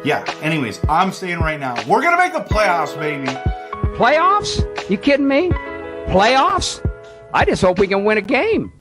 Yeah, anyways, I'm saying right now, we're going to make the playoffs, baby. Playoffs? You kidding me? Playoffs? I just hope we can win a game.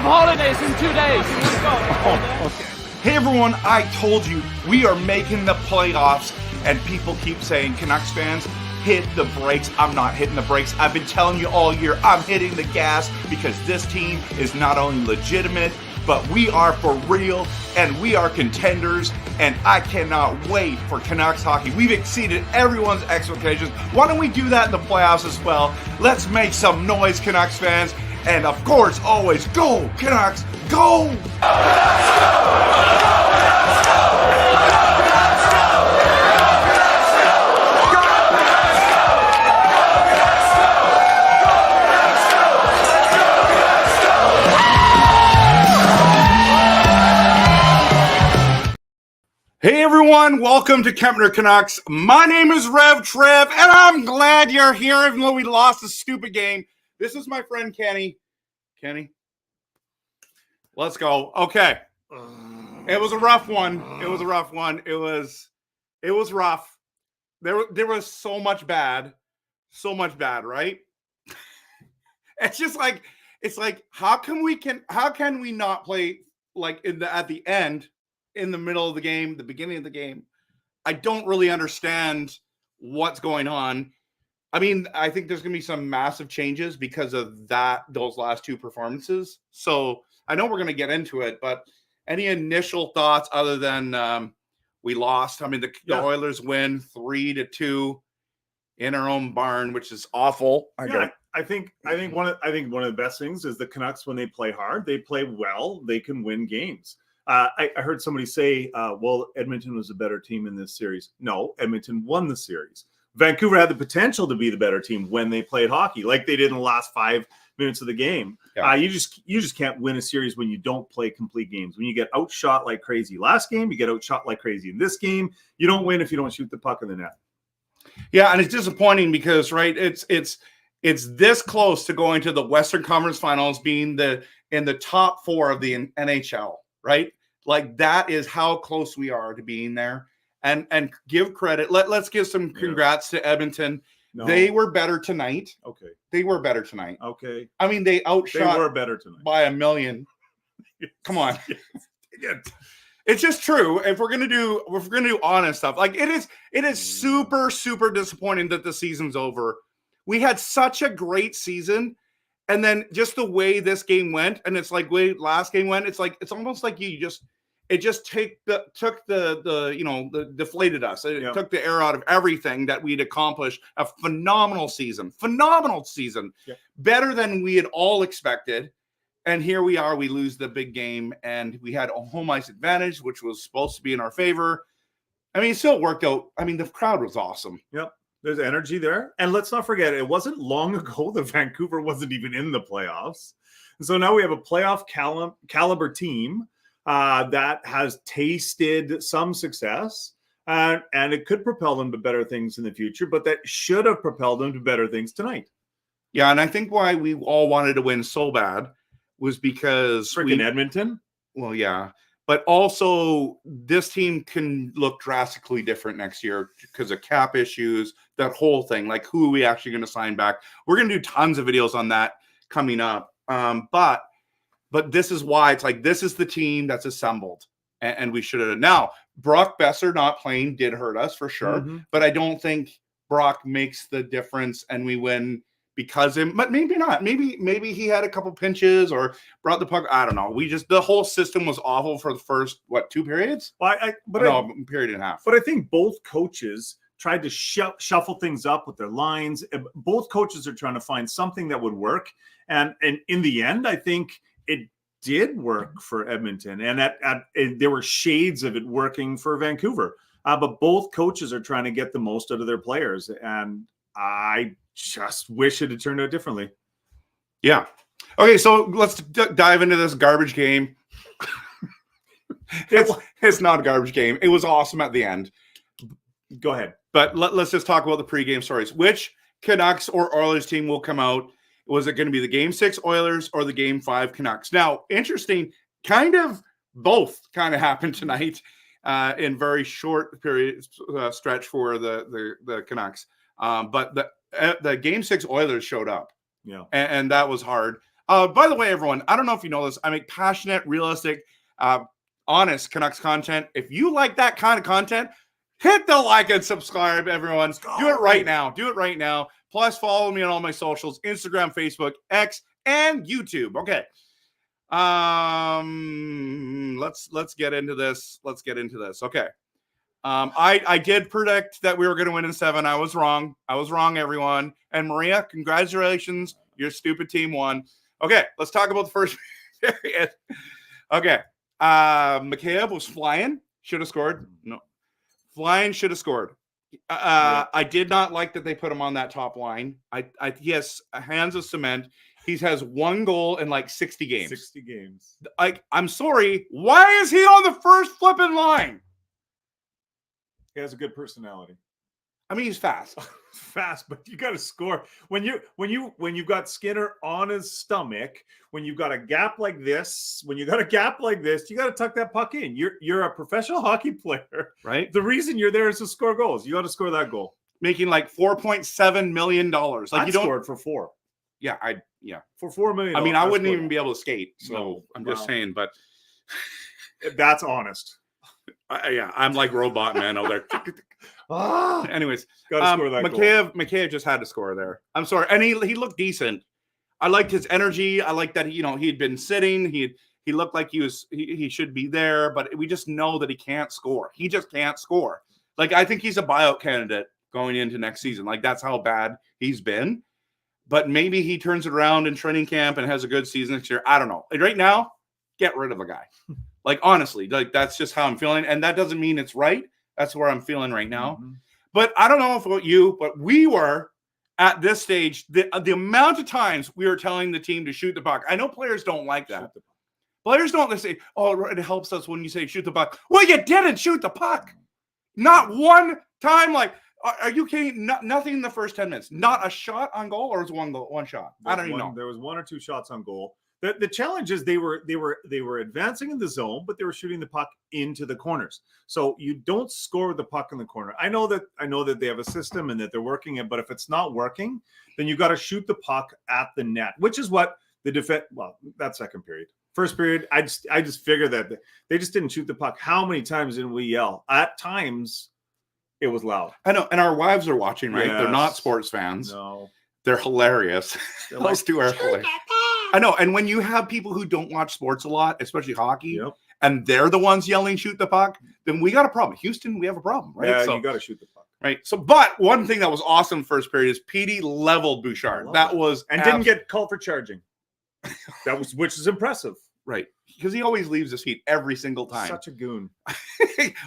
Holidays in 2 days. Let's go. Oh, okay. Hey everyone, I told you we are making the playoffs, and people keep saying, Canucks fans, hit the brakes. I'm not hitting the brakes. I've been telling you all year, I'm hitting the gas because this team is not only legitimate, but we are for real, and we are contenders, and I cannot wait for Canucks hockey. We've exceeded everyone's expectations. Why don't we do that in the playoffs as well? Let's make some noise, Canucks fans. And of course, always go, Canucks, go! Hey everyone, welcome to Kempner Canucks. My name is RevTrev, and I'm glad you're here even though we lost a stupid game. This is my friend Kenny. Kenny, let's go. Okay. It was a rough one. It was rough. There was so much bad, right? It's like how can we not play like at the end, in the middle of the game, the beginning of the game? I don't really understand what's going on. I mean, I think there's going to be some massive changes because of those last two performances. So I know we're going to get into it, but any initial thoughts other than we lost? I mean, the Oilers win 3-2 in our own barn, which is awful. I think one of the best things is the Canucks, when they play hard, they play well, they can win games. I heard somebody say, well, Edmonton was a better team in this series. No, Edmonton won the series. Vancouver had the potential to be the better team when they played hockey, like they did in the last 5 minutes of the game. Yeah. You just can't win a series when you don't play complete games. When you get outshot like crazy last game, you get outshot like crazy in this game. You don't win if you don't shoot the puck in the net. Yeah, and it's disappointing because it's this close to going to the Western Conference Finals, being in the top 4 of the NHL, right? Like that is how close we are to being there. And give credit. Let's give some congrats to Edmonton. No. They were better tonight. Okay. They were better tonight. Okay. I mean, they outshot. They were better tonight by 1 million. Come on. It's just true. If we're gonna do honest stuff, like it is super, super disappointing that the season's over. We had such a great season, and then just the way this game went, and it's like way last game went. It's like it's almost like it just deflated us. It took the air out of everything that we'd accomplished. A phenomenal season, better than we had all expected. And here we are, we lose the big game, and we had a home ice advantage, which was supposed to be in our favor. I mean, it still worked out. I mean, the crowd was awesome. Yep. There's energy there. And let's not forget, it wasn't long ago that Vancouver wasn't even in the playoffs. And so now we have a playoff caliber team that has tasted some success, and it could propel them to better things in the future, but that should have propelled them to better things tonight. Yeah, and I think why we all wanted to win so bad was because freaking Edmonton. Well, yeah, but also this team can look drastically different next year because of cap issues, that whole thing, like who are we actually going to sign back? We're going to do tons of videos on that coming up. But this is why it's like, this is the team that's assembled, and we should have. Now, Brock Besser not playing did hurt us for sure, but I don't think Brock makes the difference and we win because him, but maybe not. Maybe he had a couple pinches or brought the puck. I don't know. The whole system was awful for the first, 2 periods? Period and a half. But I think both coaches tried to shuffle things up with their lines. Both coaches are trying to find something that would work. And in the end, I think it did work for Edmonton. And there were shades of it working for Vancouver. But both coaches are trying to get the most out of their players. And I just wish it had turned out differently. Yeah. Okay, so let's dive into this garbage game. It's not a garbage game. It was awesome at the end. Go ahead. But let's just talk about the pregame stories. Which Canucks or Oilers team will come out? Was it going to be the Game 6 Oilers or the Game 5 Canucks? Now, interesting, kind of both kind of happened tonight in very short period stretch for the Canucks. But the Game 6 Oilers showed up. Yeah. And that was hard. By the way, everyone, I don't know if you know this. I make passionate, realistic, honest Canucks content. If you like that kind of content, hit the like and subscribe, everyone. Do it right now. Do it right now. Plus, follow me on all my socials, Instagram, Facebook, X, and YouTube. Okay. Let's get into this. Okay. I did predict that we were going to win in 7. I was wrong. Everyone. And Maria, congratulations. Your stupid team won. Okay, let's talk about the first period. Okay. McCabe was flying. Should have scored. No. Flying should have scored. I did not like that they put him on that top line. He has hands of cement. He has 1 goal in like 60 games. 60 games. I'm sorry. Why is he on the first flipping line? He has a good personality. I mean, he's fast. Fast, but you got to score. When you've got Skinner on his stomach, when you've got a gap like this, you got to tuck that puck in. You're a professional hockey player, right? The reason you're there is to score goals. You got to score that goal. Making like $4.7 million. Like I'd you don't scored for 4. Yeah, for $4 million. I mean, I wouldn't even be able to skate. So no, I'm just saying, but that's honest. I'm like Robot Man out there. Anyways, gotta score that goal. McCabe just had to score there. I'm sorry, and he looked decent. I liked his energy. I liked that he'd been sitting. He looked like he should be there, but we just know that he can't score. He just can't score. Like I think he's a buyout candidate going into next season. Like that's how bad he's been. But maybe he turns it around in training camp and has a good season next year. I don't know. Right now, get rid of a guy. Like honestly, like that's just how I'm feeling, and that doesn't mean it's right. That's where I'm feeling right now. Mm-hmm. But I don't know about you, but we were at this stage, the amount of times we were telling the team to shoot the puck. I know players don't like that. Players don't. They say, "Oh, it helps us when you say shoot the puck." Well, you didn't shoot the puck. Not one time. Like, are you kidding? Nothing in the first 10 minutes. Not a shot on goal, or was one shot? I don't even know. There was 1 or 2 shots on goal. The challenge is they were advancing in the zone, but they were shooting the puck into the corners. So you don't score the puck in the corner. I know that they have a system and that they're working it, but if it's not working, then you got to shoot the puck at the net, which is what the defense. Well, that second period, first period, I just figured that they just didn't shoot the puck. How many times did we yell? At times, it was loud. I know, and our wives are watching, right? Yes. They're not sports fans. No, they're hilarious. Those two are hilarious. I know, and when you have people who don't watch sports a lot, especially hockey, yep, and they're the ones yelling "shoot the puck," then we got a problem. Houston, we have a problem, right? Yeah, so, you got to shoot the puck, right? So, but one thing that was awesome first period is PD leveled Bouchard. That was didn't get called for charging. Which is impressive, right? Because he always leaves his feet every single time. Such a goon.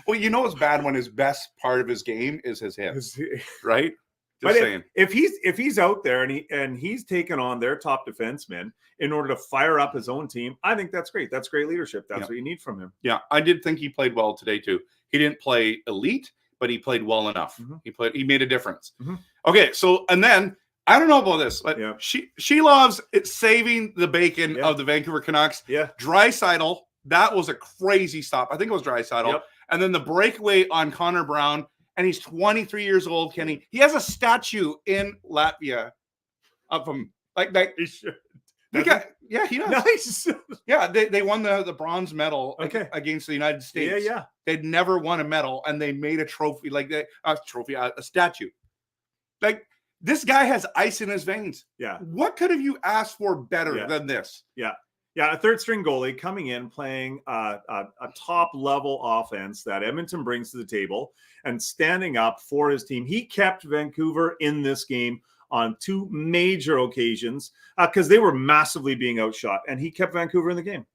Well, you know it's bad when his best part of his game is his hits, right? Just saying. If he's out there and he's taken on their top defensemen in order to fire up his own team, I think that's great. That's great leadership. That's what you need from him. Yeah, I did think he played well today too. He didn't play elite, but he played well enough. Mm-hmm. He made a difference. Mm-hmm. Okay, so and then I don't know about this, but she loves it saving the bacon of the Vancouver Canucks. Yeah, Draisaitl, that was a crazy stop. I think it was Draisaitl. Yep. And then the breakaway on Connor Brown. And he's 23 years old, Kenny. He has a statue in Latvia of him. Like that. He should. He does. Nice. Yeah, they won the bronze medal against the United States. Yeah. They'd never won a medal, and they made a trophy, a statue. Like, this guy has ice in his veins. Yeah. What could have you asked for better than this? Yeah. Yeah, a third string goalie coming in, playing a top level offense that Edmonton brings to the table and standing up for his team. He kept Vancouver in this game on 2 major occasions because they were massively being outshot, and he kept Vancouver in the game.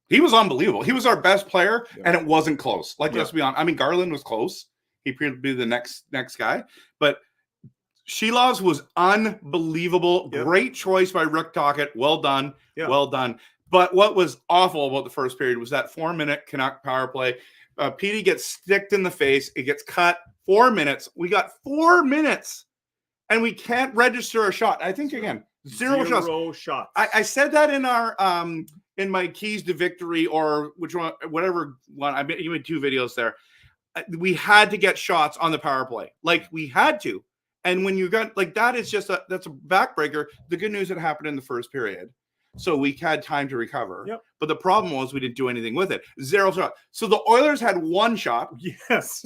He was unbelievable. He was our best player, Yeah. and it wasn't close. Like, Yeah. let's be honest. I mean, Garland was close. He appeared to be the next guy. But Shilov's was unbelievable. Yep. Great choice by Rick Tocchet. Well done. Yeah. Well done. But what was awful about the first period was that 4-minute Canuck power play. Petey gets sticked in the face. It gets cut. 4 minutes. We got 4 minutes, and we can't register a shot. I think, again, zero shots. I said that in our in my keys to victory, or which one, whatever one. I bet you made 2 videos there. We had to get shots on the power play. Like, we had to. And when you got like that, it's just that's a backbreaker. The good news, it happened in the first period, so we had time to recover. Yep. But the problem was we didn't do anything with it. 0 shot. So the Oilers had 1 shot. Yes.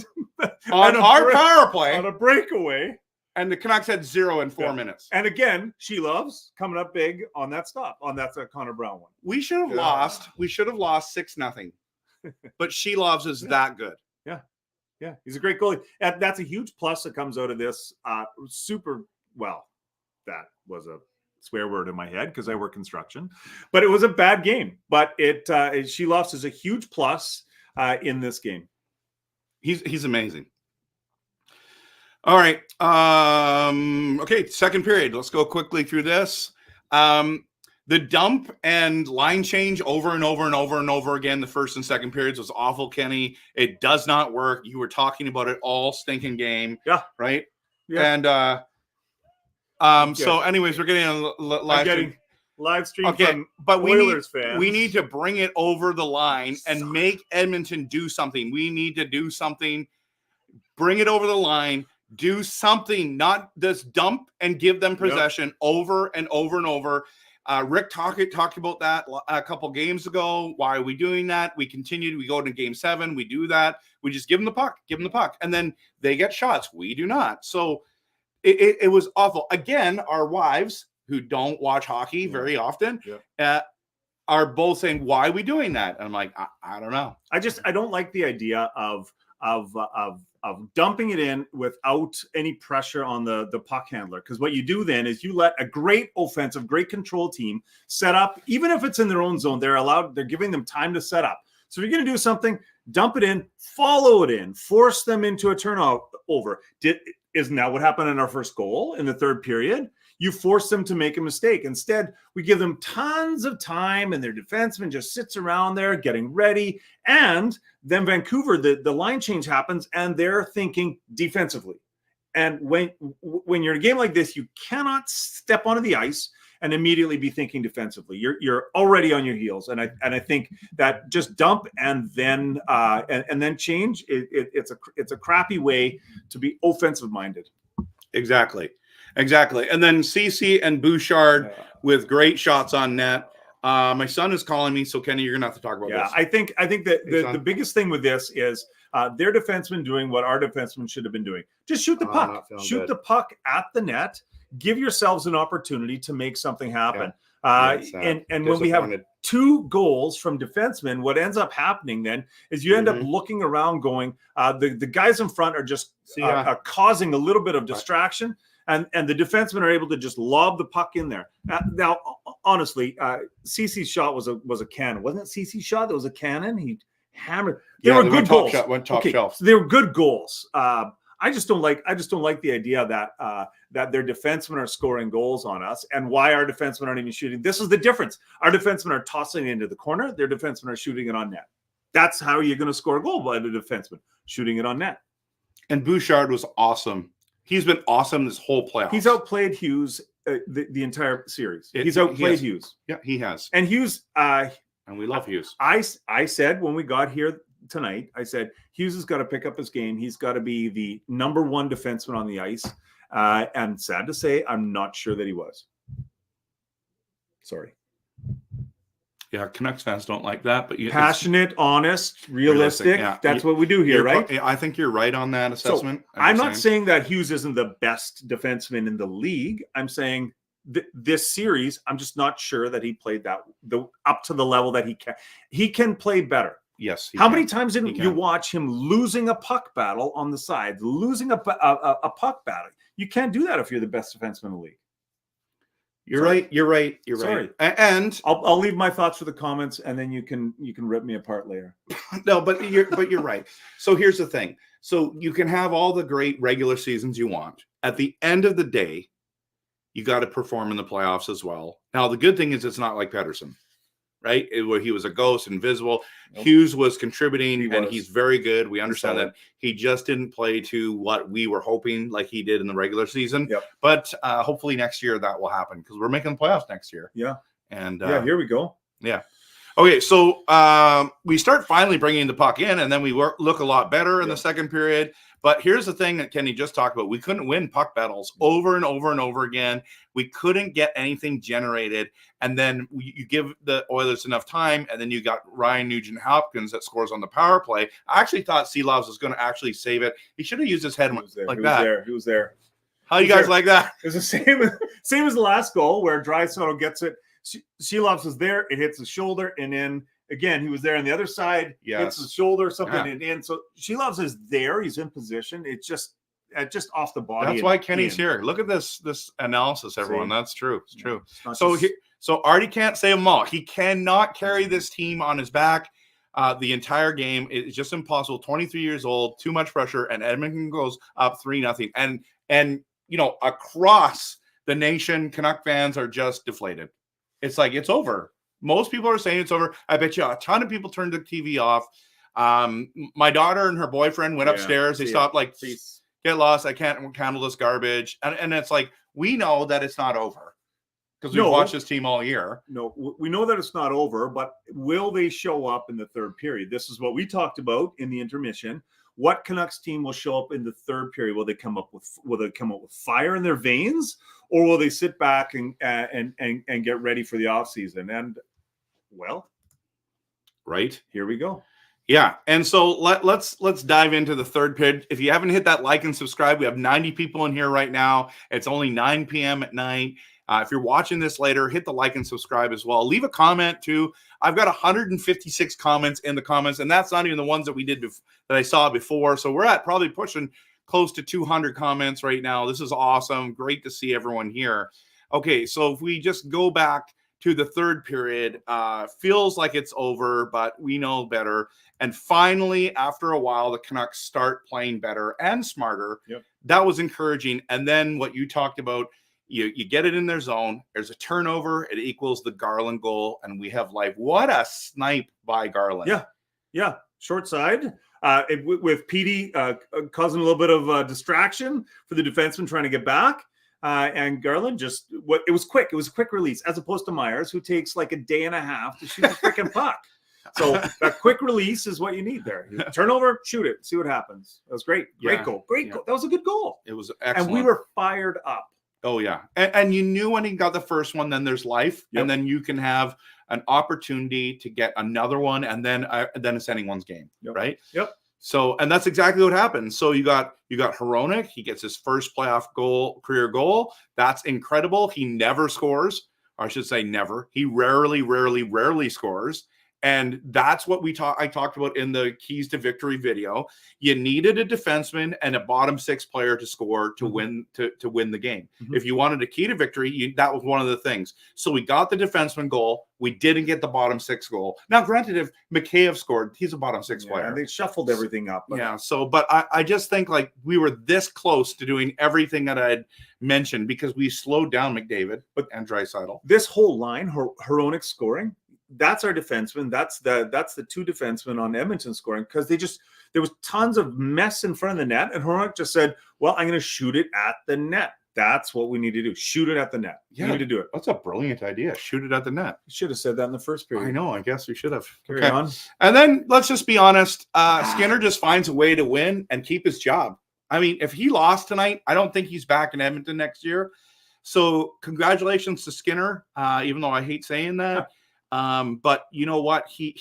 On our power play on a breakaway. And the Canucks had 0 in 4 minutes. And again, Shilov's coming up big on that stop, on that Connor Brown one. We should have lost. We should have lost 6-0. But Shilov's is that good. Yeah, he's a great goalie. That's a huge plus that comes out of this. Super well. That was a swear word in my head because I work construction, but it was a bad game. But Shilov's is a huge plus in this game. He's amazing. All right. Okay, second period. Let's go quickly through this. The dump and line change over and over and over and over again, the first and second periods, was awful, Kenny. It does not work. You were talking about it all stinking game. Yeah. Right? Yeah. And so anyways, we're getting a live stream okay, from but Oilers fans. We need to bring it over the line and make Edmonton do something. We need to do something. Bring it over the line. Do something, not this dump and give them possession over and over and over. Rick Tocchet talked about that a couple games ago. Why are we doing that? We continued. We go into game 7. We do that. We just give them the puck, and then they get shots. We do not. So it was awful. Again, our wives, who don't watch hockey very often, are both saying, "Why are we doing that?" And I'm like, I don't know. I don't like the idea of dumping it in without any pressure on the puck handler. Because what you do then is you let a great offensive, great control team set up, even if it's in their own zone, they're giving them time to set up. So if you're going to do something, dump it in, follow it in, force them into a turnover. Isn't that what happened in our first goal in the third period? You force them to make a mistake. Instead, we give them tons of time, and their defenseman just sits around there getting ready. And then Vancouver, the line change happens, and they're thinking defensively. And when you're in a game like this, you cannot step onto the ice and immediately be thinking defensively. You're already on your heels. And I think that just dump and then change. It's a crappy way to be offensive minded. Exactly. And then CC and Bouchard with great shots on net. My son is calling me, so Kenny, you're gonna have to talk about this. I think that the biggest thing with this is their defensemen doing what our defensemen should have been doing. Just shoot the puck. Shoot the puck at the net. Give yourselves an opportunity to make something happen. And when we have 2 goals from defensemen, what ends up happening then is you end up looking around going, the guys in front are just causing a little bit of distraction. And the defensemen are able to just lob the puck in there. Now, honestly, CC's shot was a cannon. Wasn't it CC's shot that was a cannon? He hammered. They were good goals. Went top shelf. So they were good goals. I just don't like the idea that their defensemen are scoring goals on us, and why our defensemen aren't even shooting. This is the difference. Our defensemen are tossing it into the corner. Their defensemen are shooting it on net. That's how you're going to score a goal by the defenseman, shooting it on net. And Bouchard was awesome. He's been awesome this whole playoff. He's outplayed Hughes the entire series. He's outplayed Hughes. Yeah, he has. And Hughes, and we love Hughes. I said when we got here tonight, I said Hughes has got to pick up his game. He's got to be the number 1 defenseman on the ice. And sad to say, I'm not sure that he was. Sorry. Yeah, Canucks fans don't like that, but passionate, honest, realistic. That's what we do here, right? I think you're right on that assessment. So I'm not saying that Hughes isn't the best defenseman in the league. I'm saying this series, I'm just not sure that he played up to the level that he can. He can play better. Yes. How many times didn't you watch him losing a puck battle on the side, losing a puck battle? You can't do that if you're the best defenseman in the league. You're right. You're right. And I'll leave my thoughts for the comments, and then you can rip me apart later. No, but you're right. So here's the thing. So you can have all the great regular seasons you want. At the end of the day, you got to perform in the playoffs as well. Now, the good thing is it's not like Pettersson, right? Where he was a ghost, invisible. Nope. Hughes was contributing, and he's very good. We understand that he just didn't play to what we were hoping like he did in the regular season. Yep. But hopefully next year that will happen because we're making the playoffs next year. Yeah. And here we go. Yeah. Okay, so we start finally bringing the puck in, and then we look a lot better in the second period. But here's the thing that Kenny just talked about. We couldn't win puck battles over and over and over again. We couldn't get anything generated. And then you give the Oilers enough time, and then you got Ryan Nugent-Hopkins that scores on the power play. I actually thought Seelovs was going to actually save it. He should have used his head like that. He was there. How do you guys like that? It was the same as the last goal where Draisaitl gets it. Seelovs was there. It hits his shoulder, and then again he was there on the other side. Hits his shoulder, something, and in. So Seelovs is there. He's in position. It's just off the body. That's why Kenny's here. Look at this analysis, everyone. That's true. It's true. So Artie can't save them all. He cannot carry this team on his back the entire game. It's just impossible. 23 years old, too much pressure, and Edmonton goes up 3-0. And across the nation, Canuck fans are just deflated. It's like it's over. Most people are saying it's over. I bet you a ton of people turned the TV off. My daughter and her boyfriend went upstairs. They stopped get lost. I can't handle this garbage. And it's like, we know that it's not over because we've watched this team all year. No, we know that it's not over, but will they show up in the third period? This is what we talked about in the intermission. What Canucks team will show up in the third period? Will they come up with fire in their veins, or will they sit back and get ready for the offseason? And here we go. Yeah, and so let's dive into the third period. If you haven't hit that like and subscribe, we have 90 people in here right now. It's only 9 p.m. at night. If you're watching this later, hit the like and subscribe as well. Leave a comment too. I've got 156 comments in the comments, and that's not even the ones that we did that I saw before. So we're at probably pushing close to 200 comments right now. This is awesome. Great to see everyone here. Okay, so if we just go back to the third period, feels like it's over, but we know better. And finally, after a while, the Canucks start playing better and smarter. Yep. That was encouraging. And then what you talked about, you get it in their zone. There's a turnover. It equals the Garland goal, and we have life. What a snipe by Garland. Yeah. Short side. With Petey causing a little bit of distraction for the defenseman trying to get back. And Garland it was quick. It was a quick release as opposed to Myers, who takes like a day and a half to shoot the freaking puck. So that quick release is what you need there. Turnover, shoot it, see what happens. That was great. Great goal. Goal. That was a good goal. It was excellent. And we were fired up. Oh, yeah. And you knew when he got the first one, then there's life. Yep. And then you can have an opportunity to get another one, and then it's anyone's game, right? Yep. So, and that's exactly what happened. So you got Hronek. He gets his first playoff career goal. That's incredible. He never scores, or I should say never. He rarely scores. And that's what I talked about in the Keys to Victory video. You needed a defenseman and a bottom six player to score to win the game. Mm-hmm. If you wanted a key to victory, that was one of the things. So we got the defenseman goal. We didn't get the bottom six goal. Now, granted, if Mikheyev scored, he's a bottom six player. And they shuffled everything up. But I just think like we were this close to doing everything that I had mentioned because we slowed down McDavid and Draisaitl. This whole line, Hronek scoring, that's our defenseman. That's the two defensemen on Edmonton scoring because there was tons of mess in front of the net, and Hronek just said, "Well, I'm going to shoot it at the net." That's what we need to do. Shoot it at the net. Yeah, we need to do it. That's a brilliant idea. Shoot it at the net. You should have said that in the first period. I know. I guess we should have. Carry on. And then let's just be honest. Skinner just finds a way to win and keep his job. I mean, if he lost tonight, I don't think he's back in Edmonton next year. So congratulations to Skinner, even though I hate saying that. But you know what? He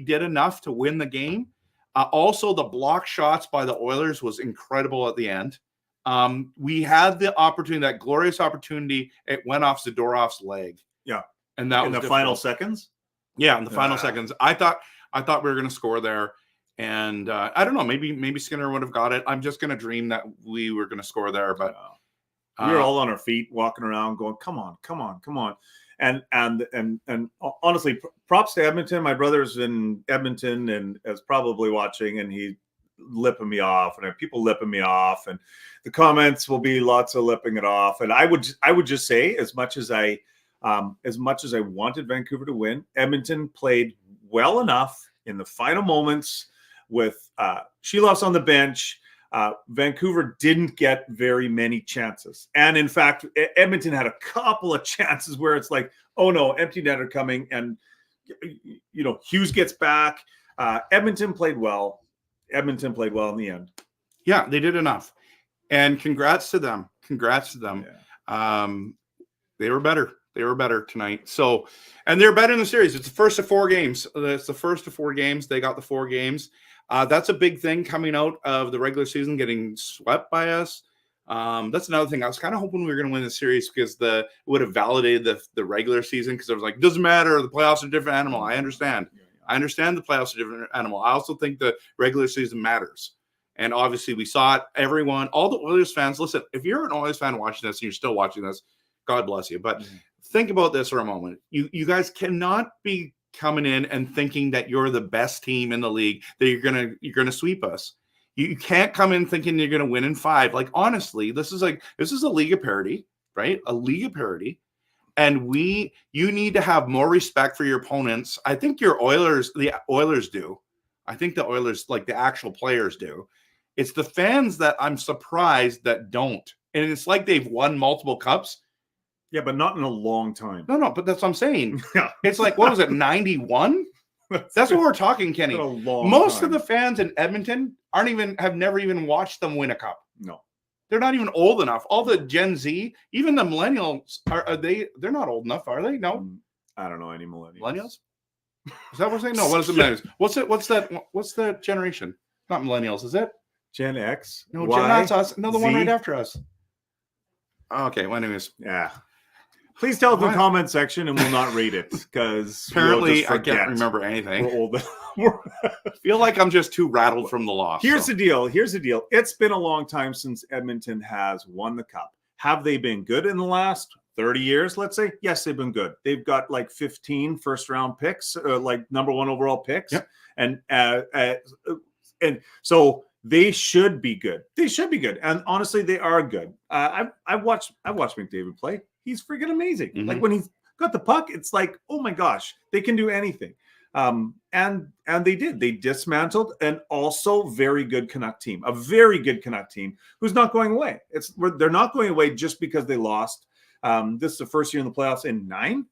did enough to win the game. Also, the block shots by the Oilers was incredible at the end. We had the opportunity, that glorious opportunity. It went off Zadorov's leg. Yeah. And that in was the final seconds. Yeah, in the final seconds. I thought we were going to score there. And I don't know, maybe Skinner would have got it. I'm just going to dream that we were going to score there. But we were all on our feet walking around going, come on. And honestly, props to Edmonton. My brother's in Edmonton and is probably watching, and he lipping me off, and I have people lipping me off, and the comments will be lots of lipping it off. And I would just say, as much as I wanted Vancouver to win, Edmonton played well enough in the final moments with Sheloff's on the bench. Vancouver didn't get very many chances. And in fact, Edmonton had a couple of chances where it's like, oh no, empty netter coming. And, Hughes gets back. Edmonton played well. Edmonton played well in the end. Yeah, they did enough. And congrats to them. Yeah. They were better. They were better tonight. So, and they're better in the series. It's the first of 4 games. It's the first of 4 games. They got the 4 games. That's a big thing coming out of the regular season, getting swept by us. That's another thing. I was kind of hoping we were going to win the series because it would have validated the regular season, because I was like, doesn't matter. The playoffs are a different animal. I understand. I understand the playoffs are a different animal. I also think the regular season matters. And obviously we saw it. Everyone, all the Oilers fans, listen, if you're an Oilers fan watching this and you're still watching this, God bless you. But think about this for a moment. You guys cannot be coming in and thinking that you're the best team in the league, that you're gonna sweep us. You can't come in thinking you're gonna win in 5. Like, honestly, this is a league of parity, right? A league of parity. And you need to have more respect for your opponents. I think the Oilers do. I think the Oilers, like the actual players, do. It's the fans that I'm surprised that don't. And it's like they've won multiple cups. Yeah, but not in a long time. No, but that's what I'm saying. It's like, what was it, 91? That's what we're talking, Kenny. Most of the fans in Edmonton have never even watched them win a cup. No. They're not even old enough. All the Gen Z, even the millennials, they're not old enough, are they? No. I don't know any millennials. Millennials? Is that what we're saying? No, what is it? Millennials? What's the generation? Not millennials, is it? Gen X? No, Y, Gen X, us. No, the one Z? right after us. Okay, well, anyways. Yeah. Please tell us in the comment section and we'll not read it, because apparently I can't remember anything. We're old. I feel like I'm just too rattled from the loss. Here's the deal. It's been a long time since Edmonton has won the cup. Have they been good in the last 30 years, let's say? Yes, they've been good. They've got like 15 first-round picks, like number 1 overall picks. Yep. And so they should be good. They should be good. And honestly, they are good. I watched McDavid play. He's freaking amazing. Mm-hmm. Like when he's got the puck, it's like, oh my gosh, they can do anything. And they did. They dismantled an also very good Canuck team, a very good Canuck team who's not going away. They're not going away just because they lost. This is the first year in the playoffs in 9.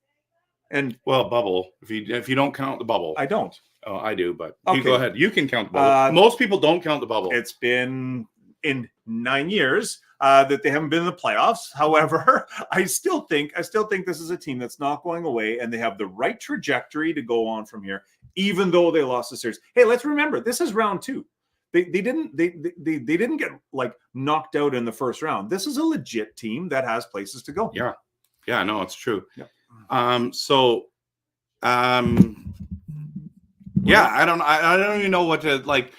And bubble. If you don't count the bubble, I don't. Oh, I do. But okay. You go ahead. You can count the bubble. Most people don't count the bubble. It's been in 9 years that they haven't been in the playoffs. However, I still think this is a team that's not going away, and they have the right trajectory to go on from here, even though they lost the series. Hey, let's remember, this is round 2. They didn't get like knocked out in the first round. This is a legit team that has places to go. Yeah, no, it's true. Yeah. Yeah, I don't even know what to like.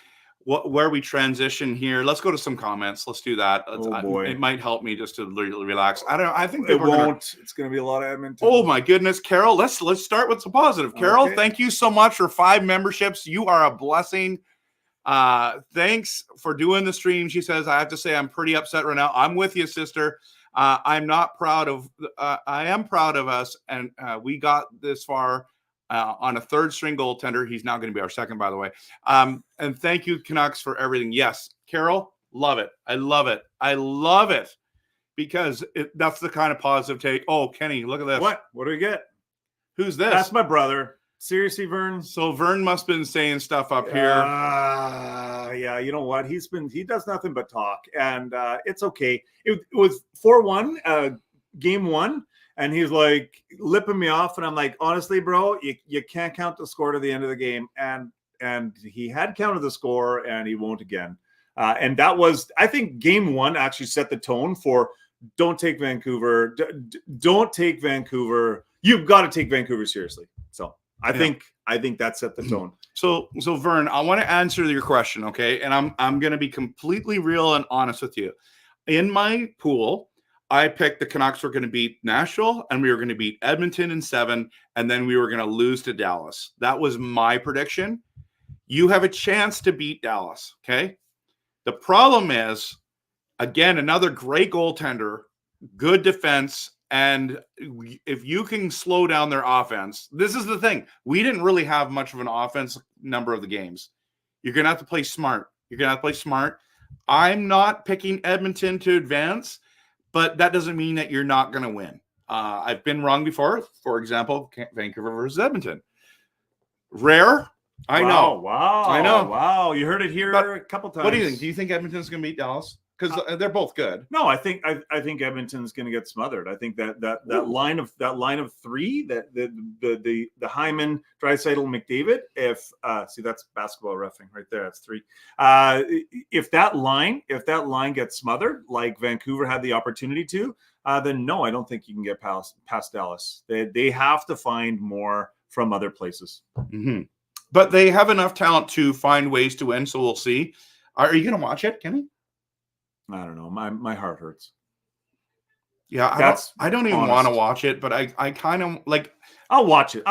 Where we transition here. Let's go to some comments. Let's do that. Oh boy. It might help me just to relax. I think it won't. It's going to be a lot of Edmonton. Oh my goodness, Carol. Let's start with the positive. Carol, Thank you so much for 5 memberships. You are a blessing. Thanks for doing the stream. She says, I have to say I'm pretty upset right now. I'm with you, sister. I am proud of us, and we got this far. On a 3rd string goaltender. He's now going to be our 2nd, by the way. And thank you, Canucks, for everything. Yes, Carol, love it. I love it. Because that's the kind of positive take. Oh, Kenny, look at this. What do we get? Who's this? That's my brother. Seriously, Vern? So Vern must have been saying stuff up here. Yeah, you know what? He does nothing but talk. And it's okay. It was 4-1, game 1. And he's like lipping me off. And I'm like, honestly, bro, you can't count the score to the end of the game. And he had counted the score and he won't again. And that was, I think, game one actually set the tone for don't take Vancouver. Don't take Vancouver. You've got to take Vancouver seriously. So I think that set the tone. So Vern, I want to answer your question, okay? And I'm going to be completely real and honest with you. In my pool, I picked the Canucks were going to beat Nashville, and we were going to beat Edmonton in 7, and then we were going to lose to Dallas. That was my prediction. You have a chance to beat Dallas, okay? The problem is, again, another great goaltender, good defense, and if you can slow down their offense, this is the thing. We didn't really have much of an offense number of the games. You're going to have to play smart. I'm not picking Edmonton to advance, but that doesn't mean that you're not going to win. I've been wrong before. For example, Vancouver versus Edmonton. Rare. I know. Wow. You heard it here a couple times. What do you think? Do you think Edmonton's going to beat Dallas? Because they're both good. No, I think Edmonton's going to get smothered. I think that line of three, that the Hyman, Draisaitl, McDavid. If see, that's basketball reffing right there. That's 3. If that line gets smothered like Vancouver had the opportunity to, then no, I don't think you can get past Dallas. They have to find more from other places. Mm-hmm. But they have enough talent to find ways to win. So we'll see. Are you going to watch it, Kenny? I don't know. My heart hurts. Yeah, I don't even want to watch it, but I kind of like. I'll watch it.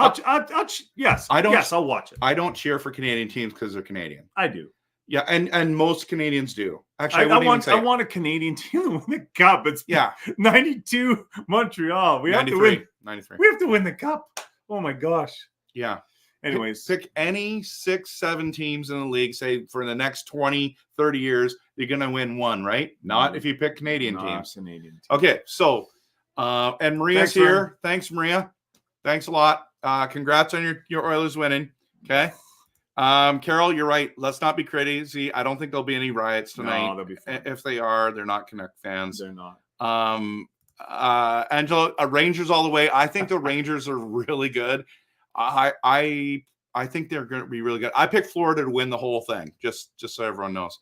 Yes, I'll watch it. I don't cheer for Canadian teams because they're Canadian. I do. Yeah, and most Canadians do. Actually, I want a Canadian team to win the cup. It's 92 Montreal. We have to win. 93. We have to win the cup. Oh my gosh. Yeah. Anyways, pick any 6-7 teams in the league, say for the next 20, 30 years, you're going to win one, right? Not if you pick Canadian teams. Okay, so, and Maria's here. Ryan. Thanks, Maria. Thanks a lot. Congrats on your Oilers winning. Okay. Carol, you're right. Let's not be crazy. I don't think there'll be any riots tonight. No, they'll be fine. If they are, they're not Canuck fans. They're not. Angela, Rangers all the way. I think the Rangers are really good. I think they're going to be really good. I picked Florida to win the whole thing, just so everyone knows.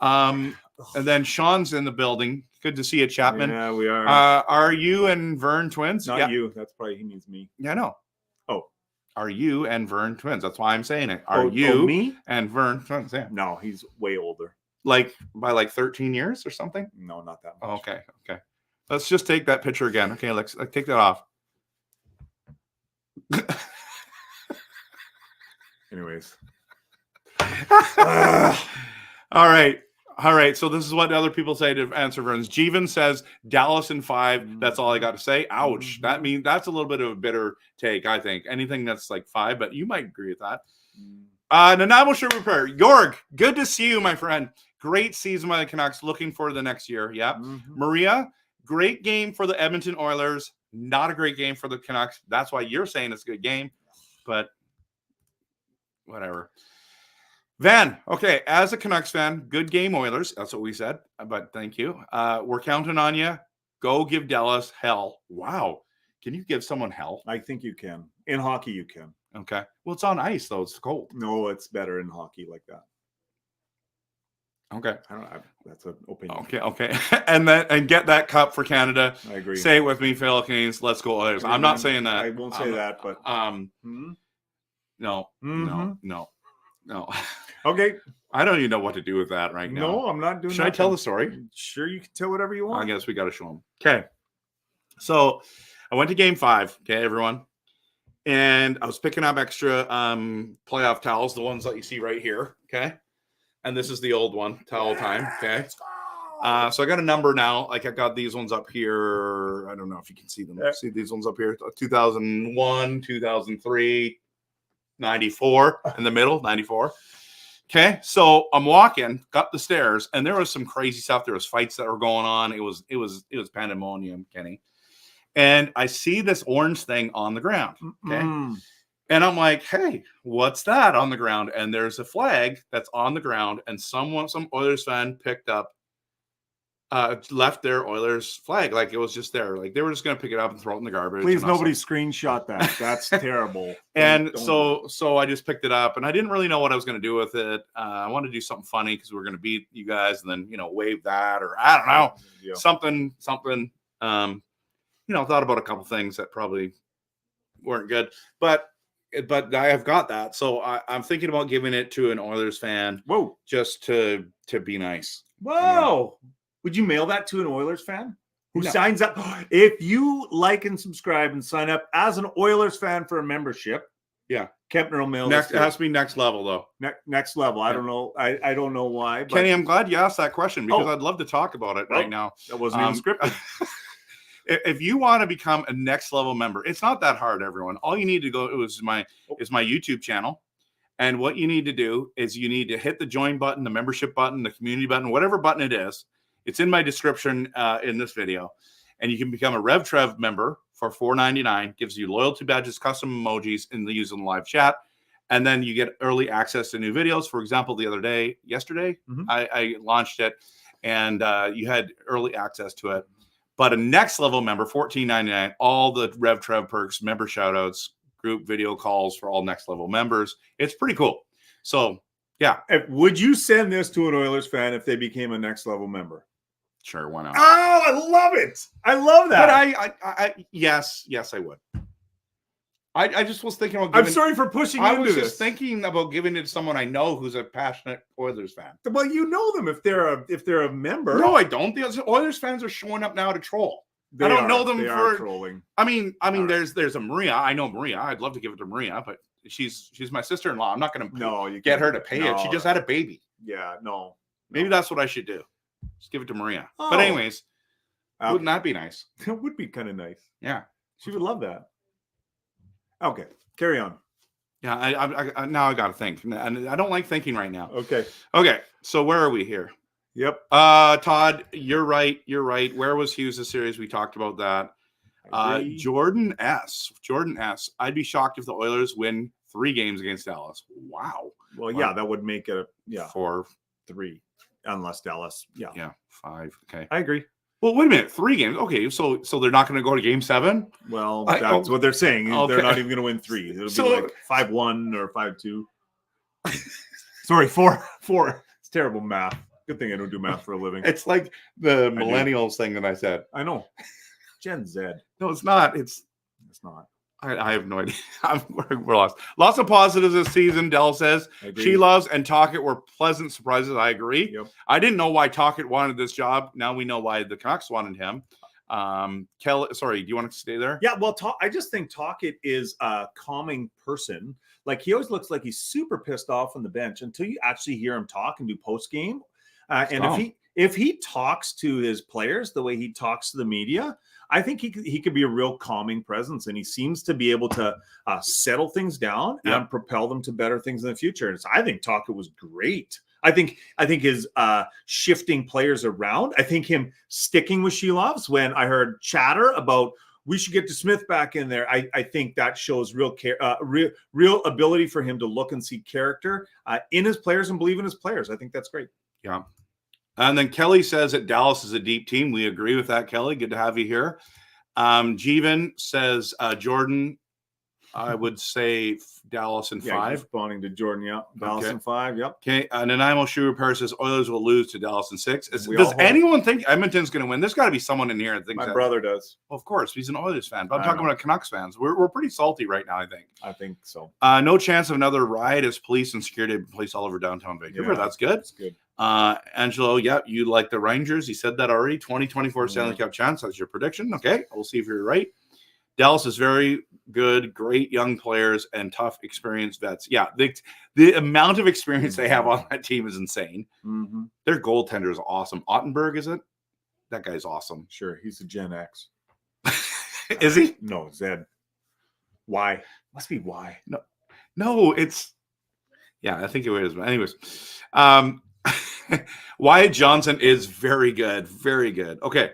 And then Sean's in the building. Good to see you, Chapman. Yeah, we are. Are you and Vern twins? Not you. That's probably he means me. Yeah, no. Oh, are you and Vern twins? That's why I'm saying it. Are you me and Vern twins? Yeah. No, he's way older. Like by 13 years or something? No, not that much. Okay. Let's just take that picture again. Okay, let's take that off. Anyways. All right. So this is what other people say to answer Vern's. Jeevan says Dallas in 5. That's all I got to say. Ouch. That means that's a little bit of a bitter take, I think. Anything that's like 5, but you might agree with that. Nanaimo should repair. Jorg, good to see you, my friend. Great season by the Canucks. Looking for the next year. Yeah. Maria, great game for the Edmonton Oilers. Not a great game for the Canucks. That's why you're saying it's a good game, but whatever. Van, okay, as a Canucks fan, good game, Oilers. That's what we said, but thank you. We're counting on you. Go give Dallas hell. Wow. Can you give someone hell? I think you can. In hockey, you can. Okay. Well, it's on ice, though. It's cold. No, it's better in hockey like that. Okay. I don't know. That's an opinion. Okay. and get that cup for Canada. I agree. Say it with me, Philippines. Let's go Oilers. I'm not saying that. I won't say that, but no. Okay. I don't even know what to do with that right now. No, I'm not doing that. Should I tell the story? Sure, you can tell whatever you want. I guess we got to show them. Okay. So I went to game 5. Okay, everyone. And I was picking up extra playoff towels, the ones that you see right here. Okay. And this is the old one, towel time. Okay. So I got a number now. Like I got these ones up here. I don't know if you can see them. See these ones up here. 2001, 2003, 94 in the middle, 94. Okay. So I'm walking, got the stairs, and there was some crazy stuff. There was fights that were going on. It was pandemonium, Kenny. And I see this orange thing on the ground. Okay. And I'm like, hey, what's that on the ground? And there's a flag that's on the ground, and some Oilers fan picked up left their Oilers flag. Like it was just there. Like they were just going to pick it up and throw it in the garbage. Please, and I was nobody like- screenshot that. That's terrible. And Don't- so I just picked it up, and I didn't really know what I was going to do with it. I wanted to do something funny because we were going to beat you guys, and then wave that, or I don't know, Yeah. something. Thought about a couple things that probably weren't good, but I have got that, so I'm thinking about giving it to an Oilers fan, Whoa. just to be nice. Whoa. Would you mail that to an Oilers fan who No. signs up? If you like and subscribe and sign up as an Oilers fan for a membership, Yeah. Kempner will mail Next, it this has to be next level though. next level. I Yeah. don't know. I don't know why. But Kenny, I'm glad you asked that question because Oh. I'd love to talk about it Well, right now. that wasn't even scripted. If you want to become a next level member, it's not that hard, everyone. All you need to go is my YouTube channel. And what you need to do is you need to hit the join button, the membership button, the community button, whatever button it is. It's in my description in this video. And you can become a RevTrev member for $4.99. Gives you loyalty badges, custom emojis, and use in the live chat. And then you get early access to new videos. For example, yesterday, Mhm. I launched it, and you had early access to it. But a next level member, $14.99, all the RevTrev perks, member shoutouts, group video calls for all next level members. It's pretty cool. So yeah, Would you send this to an Oilers fan if they became a next level member? sure, why not? Oh, I love it. I love that. But yes, I would. I just was thinking about I'm giving, sorry for pushing I you was into just this. thinking about giving it to someone I know who's a passionate Oilers fan. Well, you know them if they're a member. No, I don't. The Oilers fans are showing up now to troll. They I don't are- know them they are for- trolling. I mean, right. there's a Maria. I know Maria. I'd love to give it to Maria, but she's my sister-in-law. I'm not going to No, you get can't. her to pay it. She No. just had a baby. Yeah, no. Maybe that's what I should do. Just give it to Maria. Oh. But anyways, Okay. wouldn't that be nice? That would be kind of nice. Yeah. She would love that. Okay, carry on. Yeah. I now I got to think, and I don't like thinking right now. Okay. Okay. So where are we here? Yep. Todd, you're right. Where was Hughes this series? We talked about that. I agree. Jordan S. I'd be shocked if the Oilers win 3 games against Dallas. Wow. Well, yeah, that would make it 4, 3, unless Dallas. Yeah, 5. Okay. I agree. Well, wait a minute. 3 games. Okay. So they're not going to go to game 7? Well, I- that's what they're saying. Okay. They're not even going to win 3. It'll So- be like 5-1 or 5-2. Sorry, 4. It's terrible math. Good thing I don't do math for a living. It's like the do. millennials thing that I said. I know. Gen Z. No, it's not. It's not. I have no idea. We're lost. Lots of positives this season, Dell says. I agree. She loves and Tocchet were pleasant surprises. I agree. Yep. I didn't know why Tocchet wanted this job. Now we know why the Canucks wanted him. Kelly, sorry, do you want to stay there? Yeah, well, I just think Tocchet is a calming person. Like, he always looks like he's super pissed off on the bench until you actually hear him talk and do post game. And if he talks to his players the way he talks to the media, I think he could be a real calming presence, and he seems to be able to settle things down and propel them to better things in the future. And so I think Tocchet was great. I think his shifting players around. I think him sticking with Shilovs when I heard chatter about we should get DeSmith back in there. I think that shows real ability for him to look and see character in his players and believe in his players. I think that's great. Yeah. And then Kelly says that Dallas is a deep team. We agree with that, Kelly. Good to have you here. Jeevan says Jordan, I would say Dallas in 5. Responding to Jordan, Dallas in 5, yep. Okay. Nanaimo Shooter Paris says Oilers will lose to Dallas in 6. Does all hope. anyone think Edmonton's going to win? There's got to be someone in here that thinks My that. brother does. Well, of course, he's an Oilers fan. But I'm I talking know. about Canucks fans. We're pretty salty right now, I think. I think so. No chance of another riot as police and security have been placed all over downtown Vancouver. Yeah, That's good. That's good. Angelo, you like the Rangers. You said that already. 2024 Stanley Cup chance. That's your prediction. Okay. We'll see if you're right. Dallas is very good, great young players and tough, experienced vets. Yeah, the amount of experience they have on that team is insane. Mm-hmm. Their goaltender is awesome. Ottenberg, is it? That guy's awesome. Sure, he's a Gen X. Is he? No, Zed. Y. Must be Y. No, it's yeah, I think it is. But anyways, Wyatt Johnson is very good. Very good. Okay.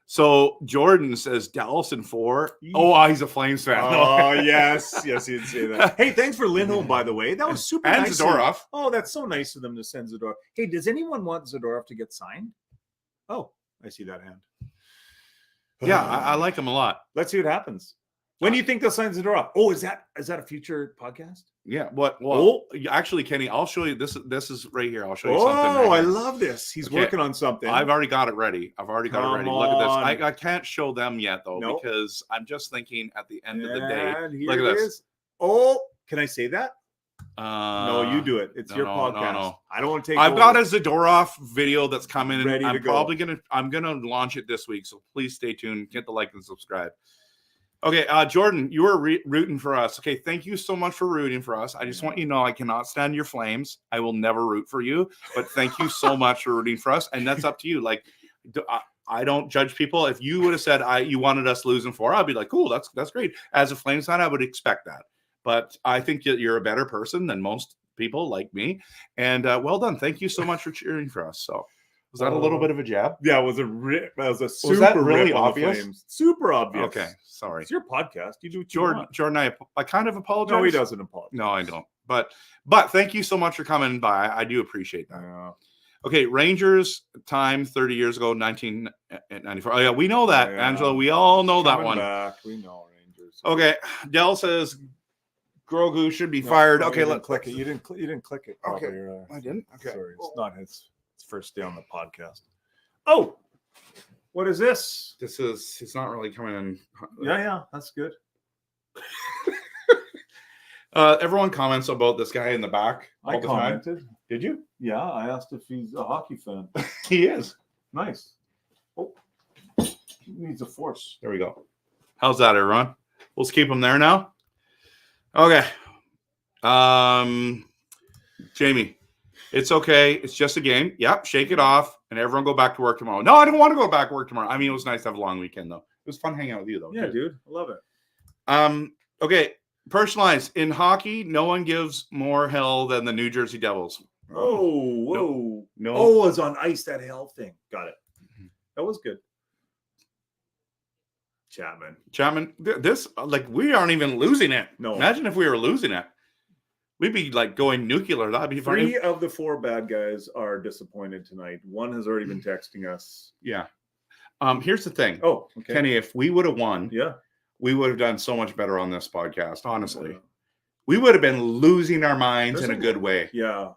So Jordan says Dallas in 4. Oh, he's a Flames fan. Oh, yes. Yes, he'd say that. Hey, thanks for Lindholm, by the way. That was super And nice. Zadorov. Oh, that's so nice of them to send Zadorov. Hey, does anyone want Zadorov to get signed? Oh, I see that hand. Yeah, I like him a lot. Let's see what happens. When do you think they'll sign Zadorov? Oh, is that a future podcast? Yeah. What? Well, actually, Kenny, I'll show you. This is right here. I'll show you something. Oh, right I here. love this. He's Okay. working on something. I've already got it ready. Look at on. this. I can't show them yet though Nope. because I'm just thinking at the end of the day. And here Look at it this. is. Oh, can I say that? No, No, you do it. It's your podcast. No. I don't want to take. I've got a Zadorov video that's coming. Ready to I'm go. probably I'm gonna launch it this week. So please stay tuned. Hit the like and subscribe. Okay, Jordan, you were rooting for us. Okay, thank you so much for rooting for us. I just want you to know I cannot stand your Flames. I will never root for you, but thank you so much for rooting for us. And that's up to you. Like, I don't judge people. If you would have said you wanted us losing 4, I'd be like, cool, that's great. As a Flames fan, I would expect that. But I think that you're a better person than most people like me. And well done. Thank you so much for cheering for us. So. Was that a little bit of a jab? Yeah, it was a super Was that really rip on the obvious? Flames. Super obvious. Okay, sorry. It's your podcast. You do what you want. Jordan, I kind of apologize. No, he doesn't apologize. No, I don't. But thank you so much for coming by. I do appreciate that. Yeah. Okay, Rangers time 30 years ago, 1994. Oh yeah, we know that, Yeah. Angela. We all know that Coming one. back. We know Rangers. Okay, Dell says Grogu should be fired. No, Okay, you didn't let's click it. You didn't click it. Okay. Probably, I didn't. Okay. Sorry, it's not his first day on the podcast. Oh, what is this? It's not really coming in. Yeah, that's good. Everyone comments about this guy in the back. I all the time. commented. Did you? Yeah, I asked if he's a hockey fan. He is. Nice. Oh, he needs a force. There we go. How's that, everyone? Let's keep him there now. Okay. Jamie, it's okay. It's just a game. Yep. Shake it off and everyone go back to work tomorrow. No, I don't want to go back to work tomorrow. I mean, it was nice to have a long weekend though. It was fun hanging out with you though. Yeah, dude. I love it. Okay. Personalized in hockey, no one gives more hell than the New Jersey Devils. Oh, whoa. No. Oh, it was on ice, that hell thing. Got it. That was good. Chapman. This, like, we aren't even losing it. No. Imagine if we were losing it. We'd be like going nuclear. That'd be funny. 3 of the 4 bad guys are disappointed tonight. 1 has already been texting us. Yeah. Here's the thing. Oh, okay. Kenny, if we would have won, Yeah. we would have done so much better on this podcast, honestly. We would have been losing our minds in a good way. Yeah.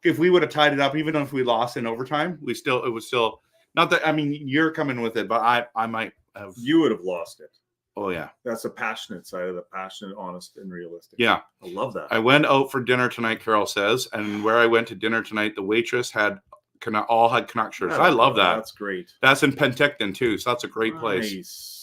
If we would have tied it up, even if we lost in overtime, it was still not that. I mean, you're coming with it, but I might have. You would have lost it. Oh yeah, That's the passionate side of the passionate, honest, and realistic. yeah. I love that. I went out for dinner tonight, Carol says, and where I went to dinner tonight, the waitress all had Canucks shirts. I love that. That's great. That's in Penticton too, so that's a great place. Nice.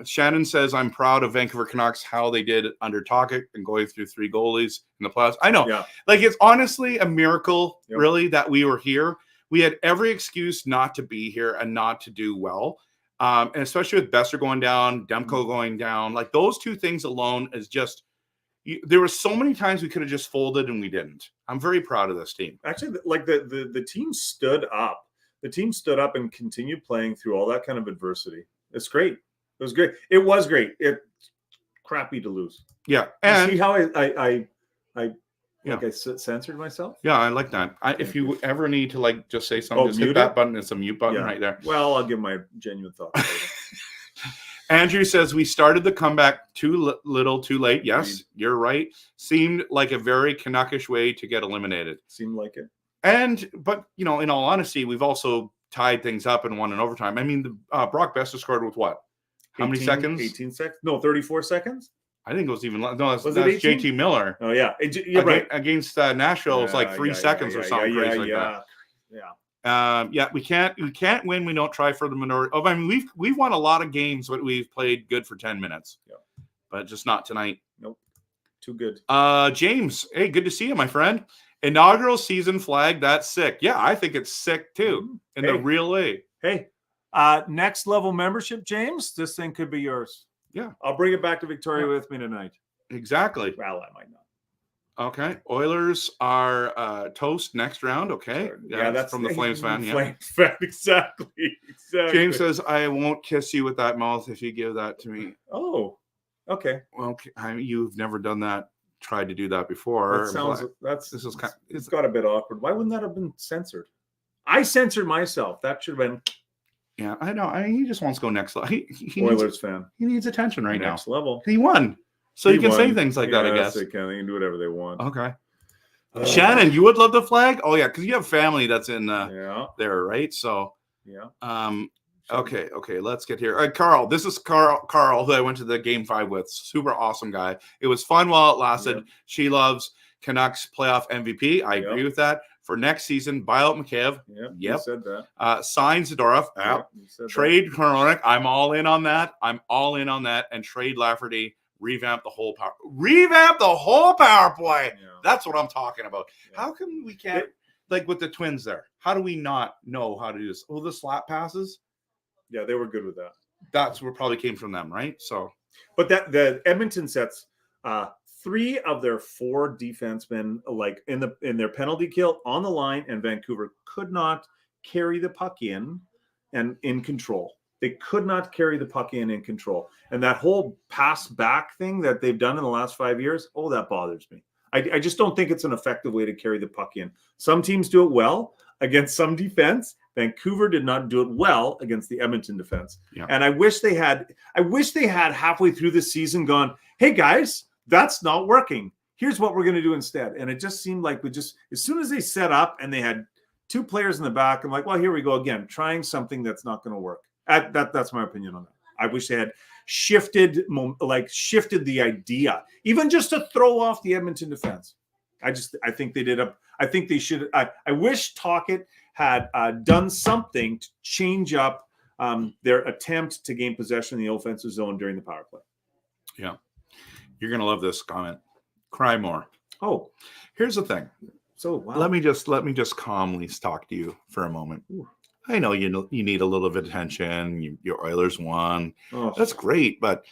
Shannon says, I'm proud of Vancouver Canucks, how they did under Tocchet and going through 3 goalies in the playoffs. I know. Yeah. Like, it's honestly a miracle, Yep. really, that we were here. We had every excuse not to be here and not to do well. And especially with Besser going down, Demko going down. Like, those 2 things alone is just there were so many times we could have just folded and we didn't. I'm very proud of this team. Actually, like the team stood up. The team stood up and continued playing through all that kind of adversity. It's great. It was great. It was great. It's crappy to lose. Yeah. You And see how I Yeah. censored myself? yeah, I like that. If you ever need to like just say something, Oh, just mute hit that it? button. It's a mute button Yeah. right there. Well, I'll give my genuine thoughts later. Andrew says we started the comeback too little, too late. Yes, you're right. Seemed like a very Canuckish way to get eliminated. Seemed like it. But in all honesty, we've also tied things up and won in overtime. I mean, Brock Besser scored with what? How many seconds? 18 seconds? No, 34 seconds. I think it was even. No, that's Was it 18? JT Miller. Oh yeah, you're right. Against Nashville, it was like 3 seconds or something crazy like that. Yeah. We can't win. We don't try for the minority. I mean, we've won a lot of games, but we've played good for 10 minutes. Yeah. But just not tonight. Nope. Too good. James, hey, good to see you, my friend. Inaugural season flag. That's sick. Yeah, I think it's sick too. In the real way. Hey, next level membership, James. This thing could be yours. Yeah. I'll bring it back to Victoria with me tonight. Exactly. Well, I might not. Okay. Oilers are toast next round. Okay. Yeah, that's from the Flames fan. Yeah. Flames fan. Exactly. James says, I won't kiss you with that mouth if you give that to me. Oh, okay. Well, you've never done that, tried to do that before. That sounds, this is it's got a bit awkward. Why wouldn't that have been censored? I censored myself. That should have been Yeah, I know. He just wants to go next level. He Oilers fan. He needs attention right Next level. He won. So you can say things like that, I guess. They can do whatever they want. Okay. Shannon, you would love the flag? Oh, yeah, because you have family that's in there, right? So, okay, let's get here. All right, Carl, this is Carl, who I went to the Game 5 with. Super awesome guy. It was fun while it lasted. Yep. She loves Canucks playoff MVP. I agree with that. For next season, buy out McCabe. Yep. You said that. Sign Zadorov. Trade Hronek. I'm all in on that. And trade Lafferty. Revamp the whole power play. Yeah. That's what I'm talking about. Yeah. How come we can't, like with the Twins there? How do we not know how to do this? Oh, the slap passes. Yeah, they were good with that. That's what probably came from them, right? So, but the Edmonton sets 3 of their 4 defensemen, like in their penalty kill on the line, and Vancouver could not carry the puck in and in control. They could not carry the puck in control. And that whole pass back thing that they've done in the last 5 years, that bothers me. I just don't think it's an effective way to carry the puck in. Some teams do it well against some defense. Vancouver did not do it well against the Edmonton defense. Yeah. And I wish they had halfway through the season gone, hey guys, that's not working. Here's what we're going to do instead. And it just seemed like as soon as they set up and they had 2 players in the back, I'm like, well, here we go again, trying something that's not going to work. That's my opinion on that. I wish they had shifted the idea, even just to throw off the Edmonton defense. I think they did I think they should. I wish Tocchet had done something to change up their attempt to gain possession in the offensive zone during the power play. Yeah, you're gonna love this comment. Cry more. Oh, here's the thing. So wow. Let me just calmly talk to you for a moment. Ooh. I know you need a little bit of attention. Your Oilers won. Oh. That's great, but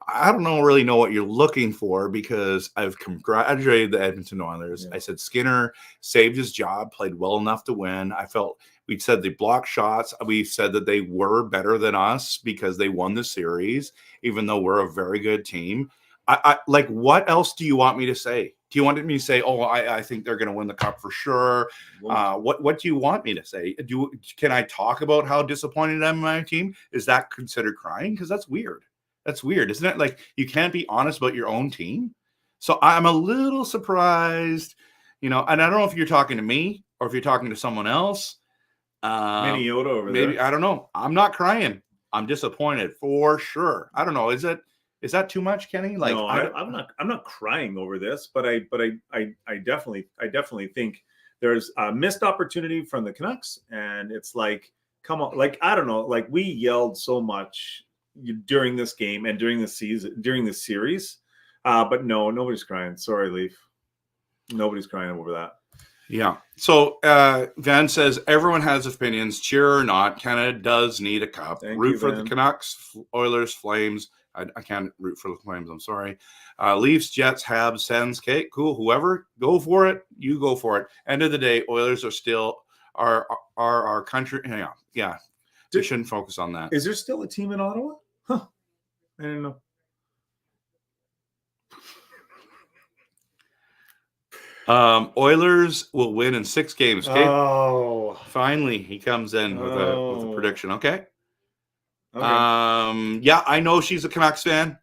I don't really know what you're looking for, because I've congratulated the Edmonton Oilers. Yeah. I said Skinner saved his job, played well enough to win. I felt we said they blocked shots. We said that they were better than us because they won the series, even though we're a very good team. I like, what else do you want me to say? Do you want me to say, oh, I think they're going to win the cup for sure? What do you want me to say? Can I talk about how disappointed I am in my team? Is that considered crying? Because that's weird. That's weird. Isn't it? Like, you can't be honest about your own team. So I'm a little surprised, and I don't know if you're talking to me or if you're talking to someone else. Mini Yoda over there. Maybe, I don't know. I'm not crying. I'm disappointed for sure. I don't know. Is that too much, Kenny? Like, no, I'm not crying over this, but I definitely think there's a missed opportunity from the Canucks, and it's like, come on, like, I don't know, like, we yelled so much during this game and during the series, but no, nobody's crying. Sorry, Leaf, nobody's crying over that. Yeah. So Van says everyone has opinions, cheer or not. Canada does need a cup. Root for the Canucks, Oilers, Flames. I can't root for the Flames. I'm sorry. Leafs, Jets, Habs, Sens. Okay, cool. Whoever, go for it. You go for it. End of the day, Oilers are still our country. Yeah. We shouldn't focus on that. Is there still a team in Ottawa? Huh. I didn't know. Oilers will win in 6 games. Okay? Oh, finally, he comes in with a prediction. Okay. Yeah, I know she's a Canucks fan.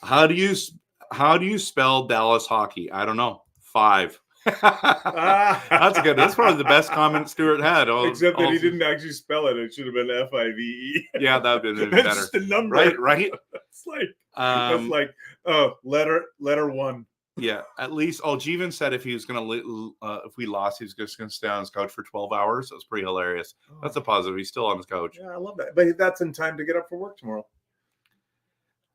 How do you spell Dallas hockey? I don't know. 5. That's good. That's probably the best comment Stuart had. Except that he didn't actually spell it. It should have been FIVE. Yeah, that would have been better. Just the number, right? It's like, letter 1. Yeah, at least Jeevan said if he was if we lost, he was just gonna stay on his couch for 12 hours. That was pretty hilarious. That's a positive. He's still on his couch. Yeah, I love that. But that's in time to get up for work tomorrow.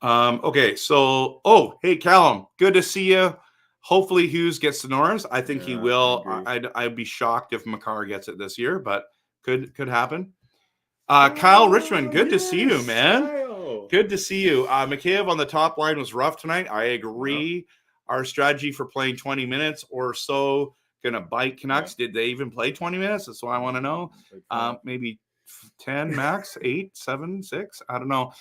Okay, so hey Callum, good to see you. Hopefully Hughes gets the Norris. I think he will. I'd be shocked if Makar gets it this year, but could happen. Kyle Richmond, good to see you, man. Kyle. Good to see you. McCabe on the top line was rough tonight. I agree. Yeah. Our strategy for playing 20 minutes or so gonna bite Canucks. Yeah. Did they even play 20 minutes? That's what I want to know. Maybe 10 max, 8, 7, 6. I don't know.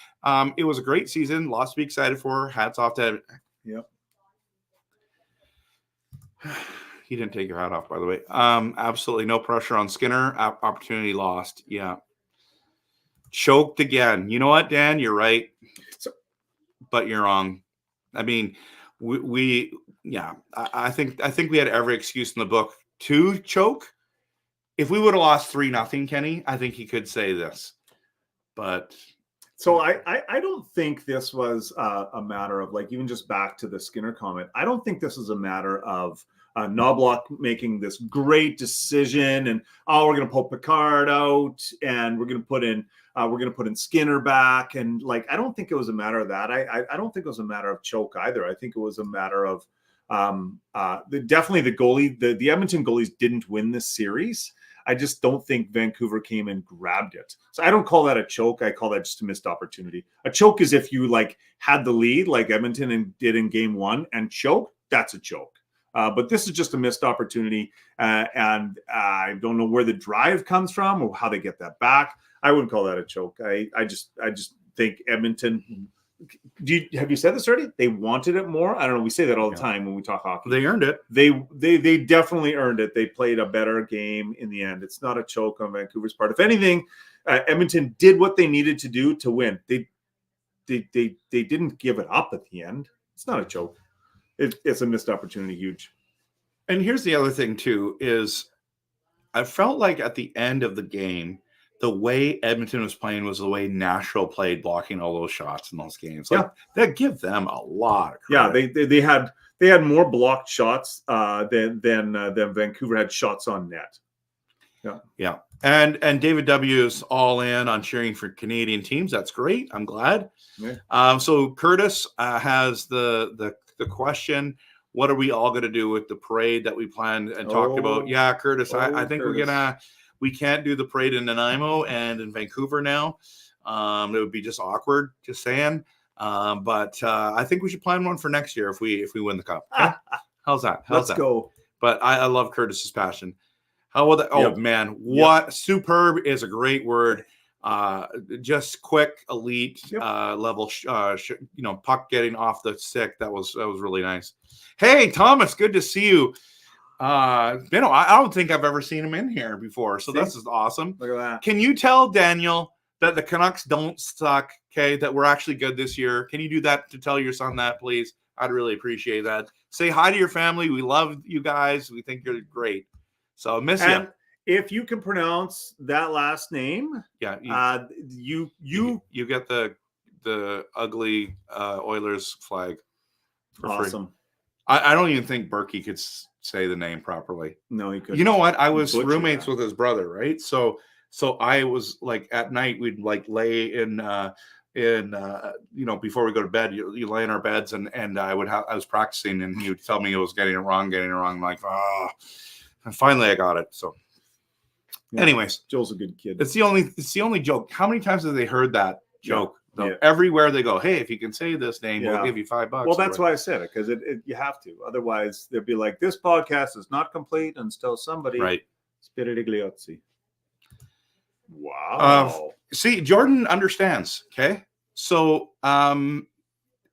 It was a great season. Lots to be excited for. Hats off to. Yep. He didn't take your hat off, by the way. Absolutely no pressure on Skinner. Opportunity lost. Yeah. Choked again. You know what, Dan? You're right. But you're wrong. I mean, I think we had every excuse in the book to choke. If we would have lost 3-0, Kenny, I think he could say this. But so I don't think this was a matter of, like, even just back to the Skinner comment, I don't think this is a matter of Knobloch making this great decision and, we're going to pull Picard out and we're going to put in Skinner back. And, like, I don't think it was a matter of that. I don't think it was a matter of choke either. I think it was a matter of definitely the goalie, the Edmonton goalies didn't win this series. I just don't think Vancouver came and grabbed it. So I don't call that a choke. I call that just a missed opportunity. A choke is if you, like, had the lead like Edmonton did in game 1 and choke. That's a choke. But this is just a missed opportunity. And I don't know where the drive comes from or how they get that back. I wouldn't call that a choke. I just think Edmonton. Have you said this already? They wanted it more. I don't know. We say that all the time when we talk hockey. they earned it. They definitely earned it. They played a better game in the end. It's not a choke on Vancouver's part. If anything, Edmonton did what they needed to do to win. They didn't give it up at the end. It's not a choke. It's a missed opportunity. Huge. And here's the other thing too is I felt like at the end of the game, the way Edmonton was playing was the way Nashville played, blocking all those shots in those games. Like, that give them a lot of credit. Yeah, they had more blocked shots than Vancouver had shots on net. Yeah. And David W is all in on cheering for Canadian teams. That's great. I'm glad. Yeah. So Curtis has the question. What are we all going to do with the parade that we planned and talked about? Yeah, Curtis, I think Curtis. We can't do the parade in Nanaimo and in Vancouver now. It would be just awkward, just saying. But I think we should plan one for next year if we win the cup. Okay? How's that? Let's go. But I love Curtis's passion. How will that? Oh, man. What? Superb is a great word. Just quick, elite level, puck getting off the stick. That was really nice. Hey, Thomas, good to see you. I don't think I've ever seen him in here before, so this is awesome. Look at that. Can you tell Daniel that the Canucks don't suck? Okay, that we're actually good this year. Can you do that to tell your son that, please? I'd really appreciate that. Say hi to your family. We love you guys. We think you're great. So miss you. If you can pronounce that last name, you get the ugly Oilers flag for awesome. Free. I don't even think Berkey could say the name properly. No, he couldn't. You know what? I was roommates with his brother, right? So I was like at night we'd like lay in before we go to bed, you lay in our beds and I was practicing and he would tell me he was getting it wrong. I'm like, and finally I got it. So anyways, Joel's a good kid. It's the only joke. How many times have they heard that joke? Yeah. Everywhere they go, hey, if you can say this name, we'll give you $5. Well, that's why I said it, because you have to. Otherwise, they'll be like, this podcast is not complete until somebody Spirigliozzi. Wow. See, Jordan understands. Okay, so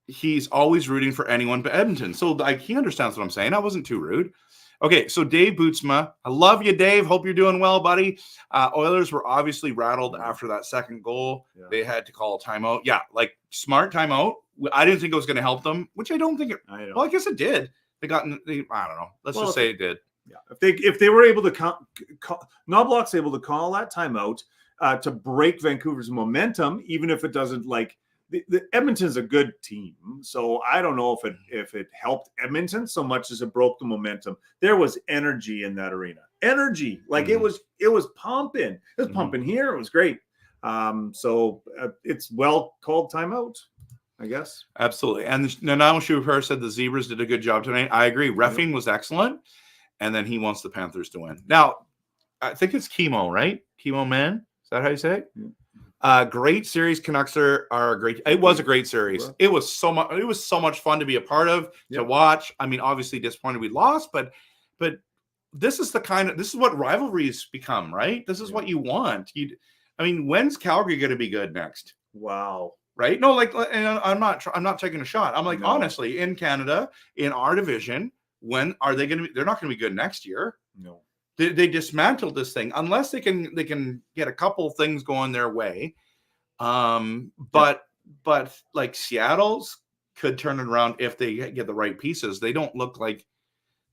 he's always rooting for anyone but Edmonton. So like he understands what I'm saying. I wasn't too rude. Okay, so Dave Bootsma, I love you, Dave. Hope you're doing well, buddy. Oilers were obviously rattled after that second goal. Yeah. They had to call a timeout. Yeah, like smart timeout. I didn't think it was going to help them, which I don't think it. Well, I guess it did. I don't know. Let's just say it did. Yeah, if they were able to Knobloch's able to call that timeout to break Vancouver's momentum, even if it doesn't like. The Edmonton's a good team, so I don't know if it helped Edmonton so much as it broke the momentum. There was energy in that arena. Energy, like it was pumping. It was pumping here. It was great. So it's well called timeout, I guess. Absolutely. And Nanaimo Schuher said the Zebras did a good job tonight. I agree. Reffing was excellent, and then he wants the Panthers to win. Now, I think it's Chemo, right? Chemo Man. Is that how you say it? Yeah. Great series. Canucks are great. It was a great series. It was so much fun to be a part of, to watch. I mean, obviously disappointed we lost, but this is what rivalries become, right? This is what you want. When's Calgary going to be good next? Wow. Right? No, and I'm not taking a shot. I'm like, honestly, in Canada, in our division, when are they going to be? They're not going to be good next year. No. They dismantled this thing unless they can get a couple things going their way. But like Seattle's could turn it around if they get the right pieces. They don't look like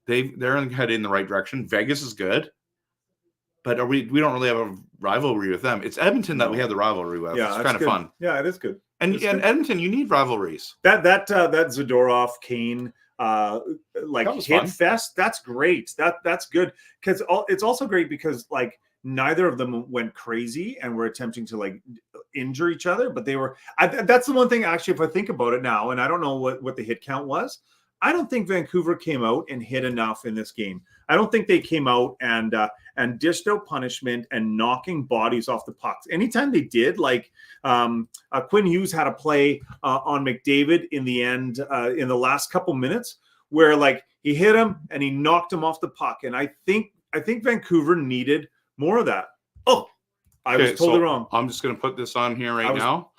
they're headed in the right direction. Vegas is good, but we don't really have a rivalry with them. It's Edmonton that we have the rivalry with. Yeah, it's kind of fun. Yeah, it is good. And Edmonton, you need rivalries. That Zadorov Kane hit fun. fest, that's great. That's good, because it's also great because like neither of them went crazy and were attempting to like injure each other, but they were. That's the one thing actually, if I think about it now, and I don't know what the hit count was. I don't think Vancouver came out and hit enough in this game. I don't think they came out and dished out punishment and knocking bodies off the pucks. Anytime they did, like Quinn Hughes had a play on McDavid in the end, in the last couple minutes, where like he hit him and he knocked him off the puck. And I think Vancouver needed more of that. Oh, I was totally wrong. I'm just going to put this on here now.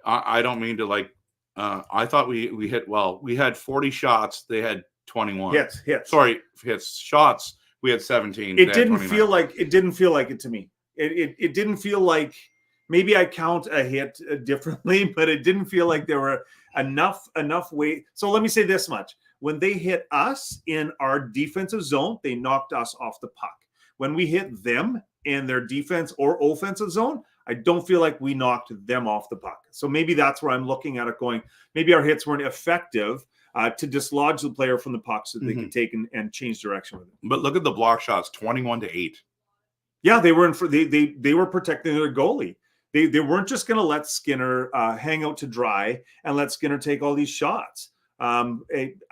I don't mean to like. I thought we hit well. We had 40 shots. They had 21. Hits. Sorry, hits. Shots. We had 17. It didn't feel like it to me. It didn't feel like, maybe I count a hit differently, but it didn't feel like there were enough weight. So let me say this much: when they hit us in our defensive zone, they knocked us off the puck. When we hit them in their defense or offensive zone, I don't feel like we knocked them off the puck. So maybe that's where I'm looking at it going, maybe our hits weren't effective to dislodge the player from the puck so they could take and change direction with it. But look at the block shots, 21-8. Yeah, they were they were protecting their goalie. They weren't just going to let Skinner hang out to dry and let Skinner take all these shots. I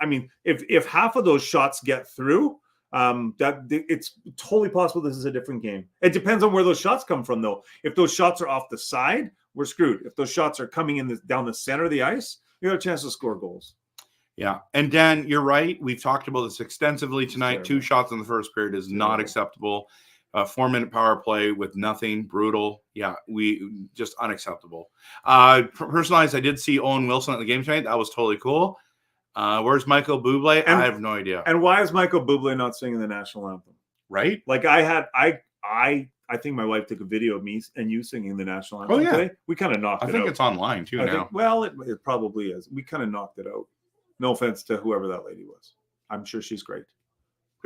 mean, if half of those shots get through, it's totally possible this is a different game. It depends on where those shots come from, though. If those shots are off the side, we're screwed. If those shots are coming in down the center of the ice, you got a chance to score goals. Yeah, and Dan, you're right. We've talked about this extensively tonight. 2 shots in the first period is not acceptable. 4-minute power play with nothing, brutal. Yeah, we just unacceptable. Personalized, I did see Owen Wilson at the game tonight. That was totally cool. Where's Michael Bublé? I have no idea. And why is Michael Bublé not singing the national anthem? Right? Like I think my wife took a video of me and you singing the national anthem today. We kind of knocked it out. I think it's online too now. It probably is. We kind of knocked it out. No offense to whoever that lady was. I'm sure she's great.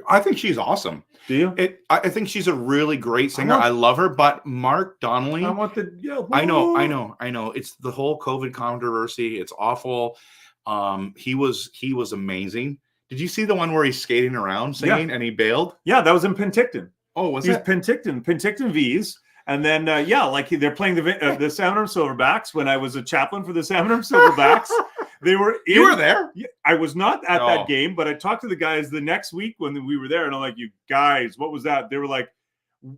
I think she's awesome. Do you? I think she's a really great singer. I love her. But Mark Donnelly. I know. It's the whole COVID controversy. It's awful. He was amazing. Did you see the one where he's skating around singing and he bailed? Yeah, that was in Penticton. Oh, was it? Penticton V's. And then, they're playing the Salmon Silverbacks. When I was a chaplain for the Salmon Silverbacks, they were. You were there? I was not at that game, but I talked to the guys the next week when we were there, and I'm like, "You guys, what was that?" They were like,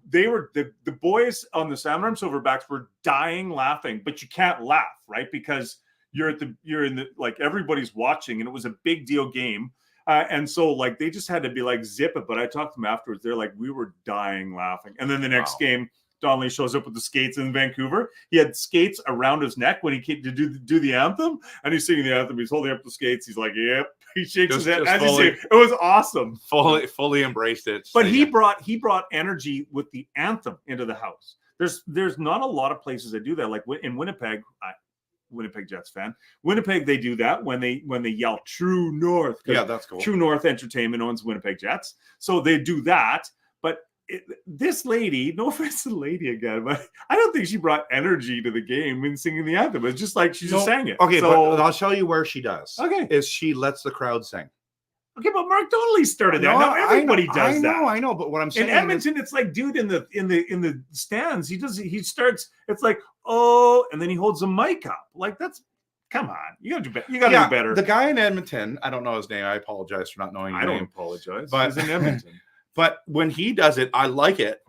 the boys on the Salmon Silverbacks were dying laughing, but you can't laugh, right? Because you're in the like everybody's watching, and it was a big deal game. And so like they just had to be like zip it. But I talked to them afterwards. They're like, we were dying laughing. And then the next game, Donnelly shows up with the skates in Vancouver. He had skates around his neck when he came to do the anthem, and he's singing the anthem. He's holding up the skates. He's like, "Yep." He shakes his head. As you say, it was awesome. Fully embraced it. But he brought energy with the anthem into the house. There's not a lot of places that do that. Like in Winnipeg, Winnipeg Jets fan. Winnipeg, they do that when they yell "True North." Yeah, that's cool. True North Entertainment owns Winnipeg Jets, so they do that. But this lady, no offense to the lady again, but I don't think she brought energy to the game in singing the anthem. It's just like she just sang it. Okay, but I'll show you where she does. Okay, is she lets the crowd sing. Okay, but Mark Donnelly started that. Now everybody does that. I know, but what I'm saying in Edmonton, it's like, dude, in the stands, he starts. It's like, oh, and then he holds the mic up. Like come on, you gotta do better. You gotta do better. The guy in Edmonton, I don't know his name. I apologize for not knowing his name. I don't apologize. But he's in Edmonton. But when he does it, I like it.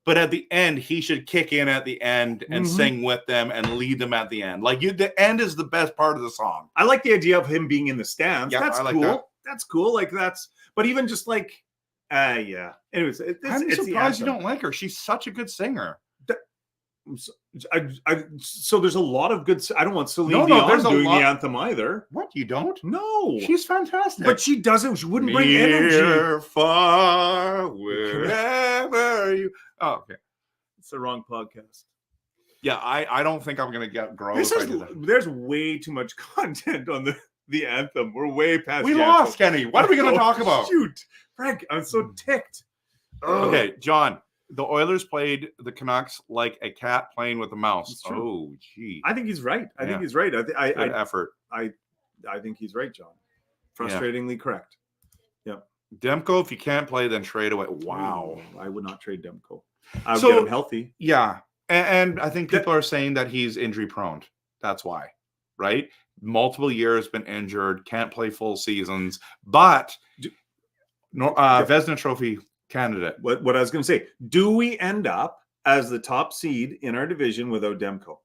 But at the end, he should kick in at the end and sing with them and lead them at the end. Like the end is the best part of the song. I like the idea of him being in the stands. Yeah, that's cool. That. That's cool. Like but even just like, yeah. Anyways, I'm surprised you don't like her. She's such a good singer. So there's a lot of good. I don't want Celine No, Dion there's a doing lot- the anthem either. What, you don't? No, She's fantastic. but she doesn't. She wouldn't bring energy. Near, far, wherever you. Oh, okay. It's the wrong podcast. Yeah, I don't think I'm gonna grow. If I do that. There's way too much content on the anthem. We're way past. We the lost, anthem. Kenny. What are we gonna talk about? Shoot, Frank, I'm so ticked. Ugh. Okay, John. The Oilers played the Canucks like a cat playing with a mouse. It's true. Oh, gee. I think he's right. I Yeah. think he's right. Good effort. I think he's right, John. Frustratingly correct. Demko, if you can't play, then trade away. Wow. I would not trade Demko. I would So- get him healthy. Yeah. And I think people are saying that he's injury prone. That's why, right? Multiple years, been injured, can't play full seasons, but Vezina Trophy candidate. What I was going to say, do we end up as the top seed in our division without Demko?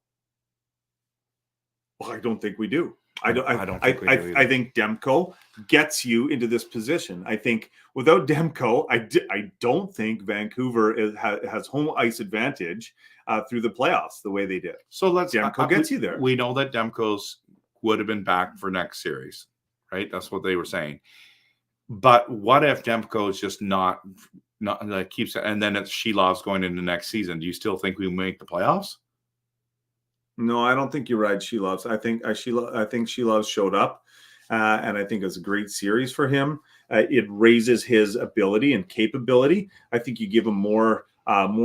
Well, I don't think we do. I don't think we do either. I think Demko gets you into this position. I think without Demko, I don't think Vancouver has home ice advantage through the playoffs the way they did. So Demko gets you there. We know that Demko's would have been back for next series, right? That's what they were saying. But what if Demko is just not like keeps it, and then it's Shilov's going into next season? Do you still think we make the playoffs? No, I don't think you ride Shilov's. I think Shilov showed up, and I think it's a great series for him. It raises his ability and capability. I think you give him more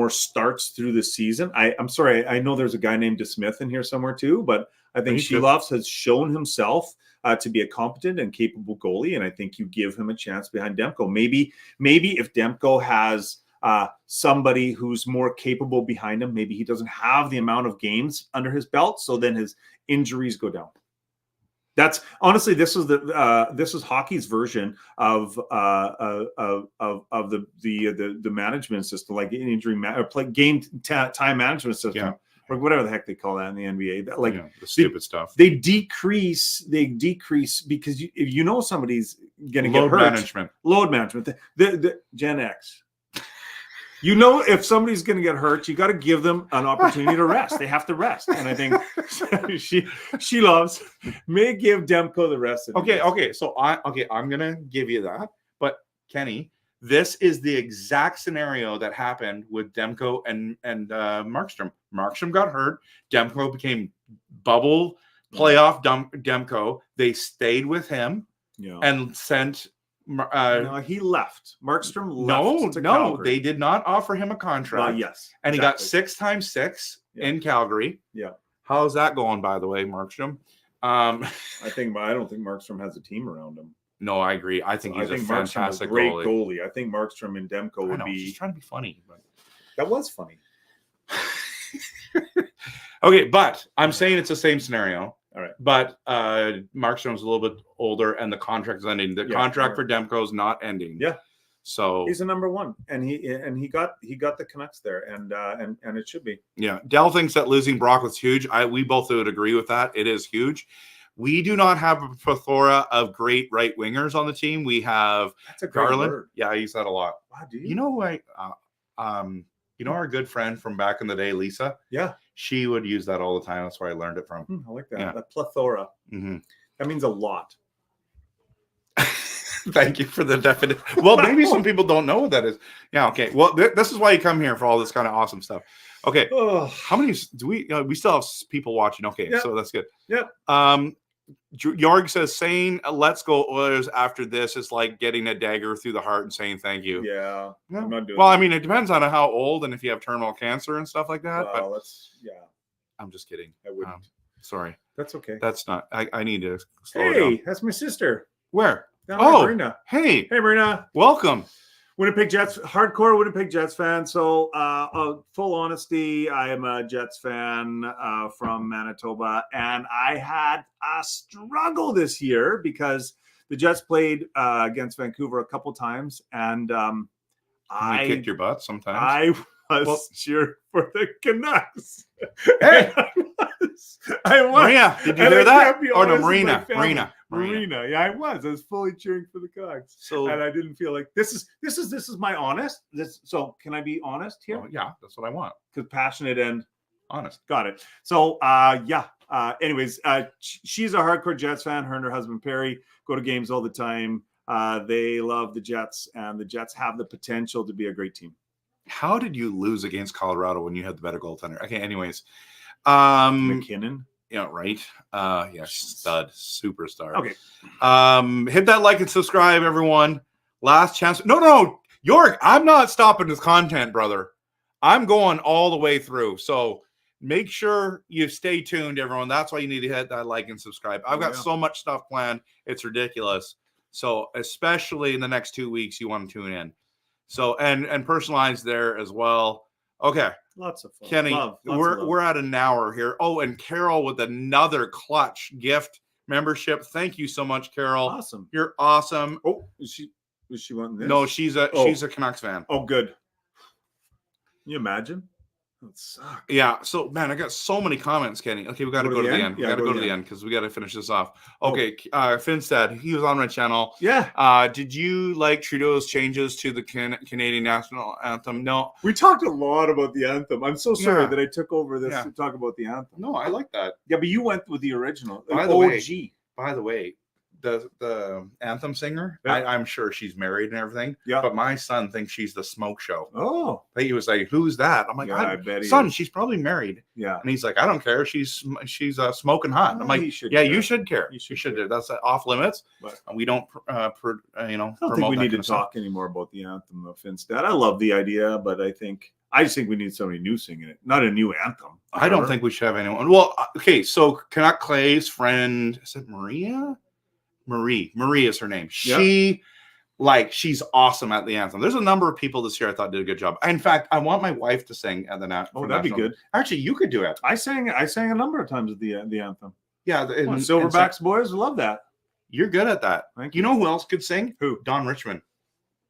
starts through the season. I'm sorry, I know there's a guy named DeSmith in here somewhere too, but I think Shilov's has shown himself to be a competent and capable goalie, and I think you give him a chance behind Demko. Maybe if Demko has somebody who's more capable behind him, maybe he doesn't have the amount of games under his belt, so then his injuries go down. That's honestly, this is hockey's version of the management system, like injury game time management system, or whatever the heck they call that in the NBA. The stupid stuff. They decrease because if you know somebody's going to get hurt. Load management. The Gen X. You know, if somebody's going to get hurt, you got to give them an opportunity to rest. They have to rest, and I think she loves may give Demko the rest. Okay. So I'm gonna give you that. But Kenny, this is the exact scenario that happened with Demko and Markstrom. Markstrom got hurt. Demko became bubble playoff Demko. They stayed with him and sent. No, he left. Markstrom left. No, they did not offer him a contract. Yes, and he got 6 times 6 in Calgary. Yeah, how's that going, by the way, Markstrom? I don't think Markstrom has a team around him. No, I agree. I think he's a fantastic great goalie. I think Markstrom and Demko would be. He's trying to be funny, but that was funny. Okay, but I'm saying it's the same scenario. All right. But Markstrom's a little bit older, and the contract is ending. The contract for Demko is not ending. Yeah. So he's a number one, and he got the Canucks there, and it should be. Yeah. Dell thinks that losing Brock was huge. We both would agree with that. It is huge. We do not have a plethora of great right wingers on the team. We have Garland. Word. Yeah, I use that a lot. Wow, do you? You know, our good friend from back in the day, Lisa. Yeah. She would use that all the time. That's where I learned it from. I like that. Yeah. A plethora. Mm-hmm. That means a lot. Thank you for the definition. Well, maybe some people don't know what that is. Yeah. Okay. Well, this is why you come here for all this kind of awesome stuff. Okay. How many do we? We still have people watching. Okay, so that's good. Yep. Jorg says saying "Let's go Oilers" after this is like getting a dagger through the heart and saying thank you. Yeah. No. I'm not doing well, that. I mean, it depends on how old and if you have terminal cancer and stuff like that. Well, but yeah. I'm just kidding. I wouldn't. Sorry. That's okay. That's not. I need to slow down. Hey, that's my sister. Where? Marina. Hey, Marina. Welcome. Winnipeg Jets, hardcore Winnipeg Jets fan. So, full honesty, I am a Jets fan from Manitoba, and I had a struggle this year because the Jets played against Vancouver a couple times, and I kicked your butt sometimes. I was cheering for the Canucks. Hey, I was. Marina, did you hear that? Or no, Marina. Yeah, I was. I was fully cheering for the Canucks. So, and I didn't feel like this is my honest. So can I be honest here? Oh, yeah, that's what I want. Because passionate and Honest. Got it. So, anyways, she's a hardcore Jets fan. Her and her husband, Perry, go to games all the time. They love the Jets, and the Jets have the potential to be a great team. How did you lose against Colorado when you had the better goaltender? Okay, anyways. McKinnon. Yeah, right. Yeah, stud, superstar. Okay. Hit that like and subscribe, everyone. Last chance. No, York, I'm not stopping this content, brother. I'm going all the way through. So make sure you stay tuned, everyone. That's why you need to hit that like and subscribe. I've got so much stuff planned. It's ridiculous. So especially in the next 2 weeks, you want to tune in. So and personalize there as well. Okay. Lots of fun. Kenny, we're at an hour here. Oh, and Carol with another clutch gift membership. Thank you so much, Carol. Awesome. You're awesome. Oh, is she wanting this? No, she's a Canucks fan. Oh, good. Can you imagine? That sucks. Yeah. So, man, I got so many comments, Kenny. Okay, we got to go to the end. We got to go to the end because we got to finish this off. Okay, Finstead, he was on my channel. Yeah. Did you like Trudeau's changes to the Canadian national anthem? No. We talked a lot about the anthem. I'm so sorry that I took over this to talk about the anthem. No, I like that. Yeah, but you went with the original. By the way, the anthem singer, yeah. I'm sure she's married and everything. Yeah. But my son thinks she's the Smoke Show. Oh. He was like, "Who's that?" I'm like, I bet he son, is. she's probably married. Yeah. And he's like, "I don't care. She's smoking hot." I'm like, you should you should care. You should do. That's off limits. But we don't, I don't promote think we that need to kind of stuff. talk anymore about the anthem of Finstead. I love the idea, but I just think we need somebody new singing it, not a new anthem. I don't think we should have anyone. Well, okay, so Canuck Clay's friend, is it Maria? Marie is her name. She's awesome at the anthem. There's a number of people this year I thought did a good job. In fact, I want my wife to sing at the national. Oh, that'd be good. Actually, you could do it. I sang a number of times at the anthem. Yeah, Silverbacks boys love that. You're good at that. Thank you. You know who else could sing? Who? Don Richmond.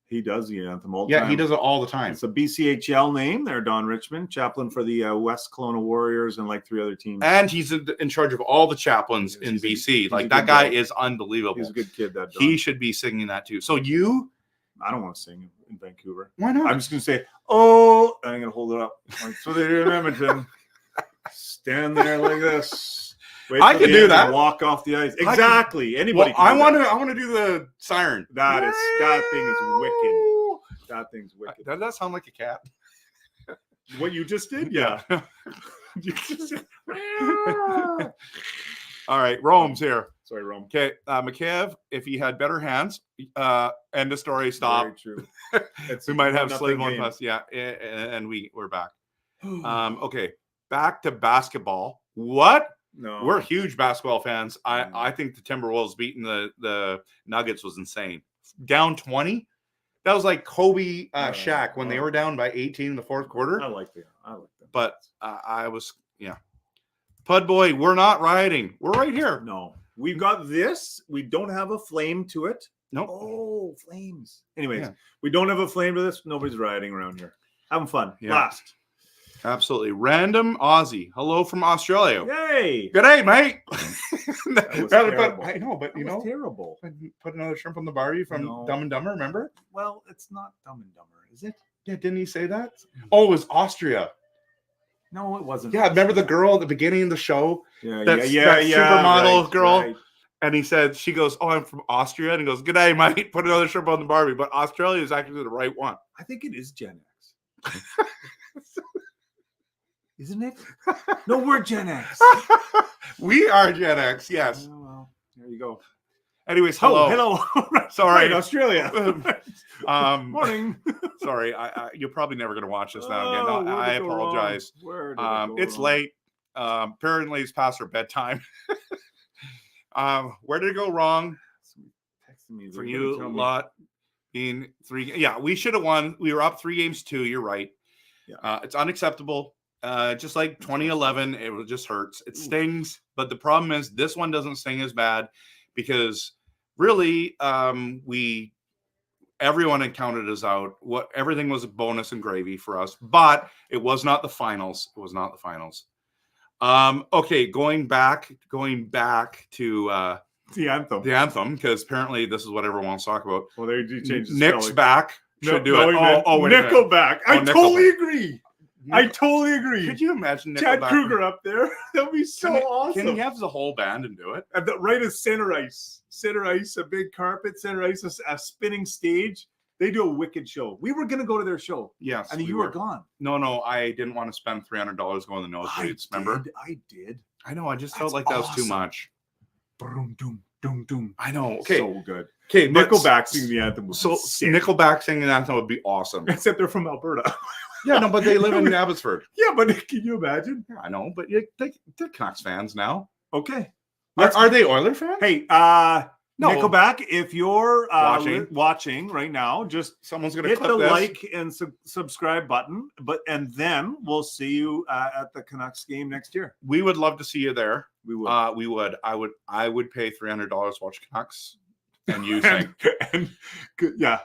He does the anthem all the time. Yeah, he does it all the time. It's a BCHL name there, Don Richmond, chaplain for the West Kelowna Warriors and like 3 other teams. And he's in charge of all the chaplains in BC. Like, that guy is unbelievable. He's a good kid, that Don. He should be singing that too. So you... I don't want to sing in Vancouver. Why not? I'm just going to say, oh, and I'm going to hold it up. Like, so they do in Edmonton. Stand there like this. Wait I can do that. Walk off the ice. Exactly. Anybody. Well, I want to do the siren. That thing is wicked. That thing's wicked. Does that sound like a cat? What you just did? Yeah. All right, Rome's here. Sorry, Rome. Okay, McKev, if he had better hands, end of story, stop. Very true. We might have slave one plus. Yeah, and we're back. Okay, back to basketball. What? No. We're huge basketball fans. I think the Timberwolves beating the Nuggets was insane. Down 20. That was like Kobe Shaq when they were down by 18 in the fourth quarter. I like that. But I was, Pud Boy, we're not rioting. We're right here. No. We've got this. We don't have a flame to it. Nope. Oh, flames. Anyways, we don't have a flame to this. Nobody's rioting around here. Having fun. Yeah. Last. Absolutely. Random Aussie. Hello from Australia. Yay. Good day, mate. That was terrible. I know, but That was terrible. Put another shrimp on the barbie from Dumb and Dumber, remember? Well, it's not Dumb and Dumber, is it? Yeah, didn't he say that? Oh, it was Austria. No, it wasn't. Yeah, remember the girl at the beginning of the show? That supermodel girl. Right. And he said, she goes, "Oh, I'm from Austria." And he goes, "Good day, mate. Put another shrimp on the barbie." But Australia is actually the right one. I think it is Gen X. Isn't it? No, we're Gen X. We are Gen X, yes. Oh, well, there you go. Anyways, hello. Hello. Sorry. Right, Australia. Morning. Sorry, you're probably never going to watch this now again. I apologize. It's late. Apparently, it's past our bedtime. Where did it go wrong? For you, a lot. Being 3. Yeah, we should have won. We were up 3-2. You're right. Yeah. It's unacceptable. Just like 2011, it just hurts. It stings. But the problem is this one doesn't sting as bad because really everyone had counted us out. Everything was a bonus and gravy for us, but it was not the finals. It was not the finals. Okay, going back to the anthem. The anthem, because apparently this is what everyone wants to talk about. Well, they do change the Nick's spelling. back. Should do it. Nickelback. I totally agree. I totally agree. Could you imagine Chad Nickelback? Kruger up there? That'd be so awesome. Can he have the whole band and do it? And right as center ice, a big carpet, center ice, a spinning stage. They do a wicked show. We were going to go to their show. Yes. And you were gone. No, I didn't want to spend $300 going to the nosebleeds. Remember? I did. I know. I just felt like that was too much. Boom, doom, doom, doom. I know. Okay. So good. Okay. Nickelback singing the anthem was so sick. Nickelback singing the anthem would be awesome. Except they're from Alberta. Yeah, no, but they live in Abbotsford. Yeah, but can you imagine? Yeah, I know, but they're Canucks fans now. Okay. Are they Oilers fans? Hey, No. Nickelback, if you're Watching. right now, just Someone's gonna hit clip the this. like and subscribe button. And then we'll see you at the Canucks game next year. We would love to see you there. We will. We would. I would pay $300 to watch Canucks and you sing. and yeah.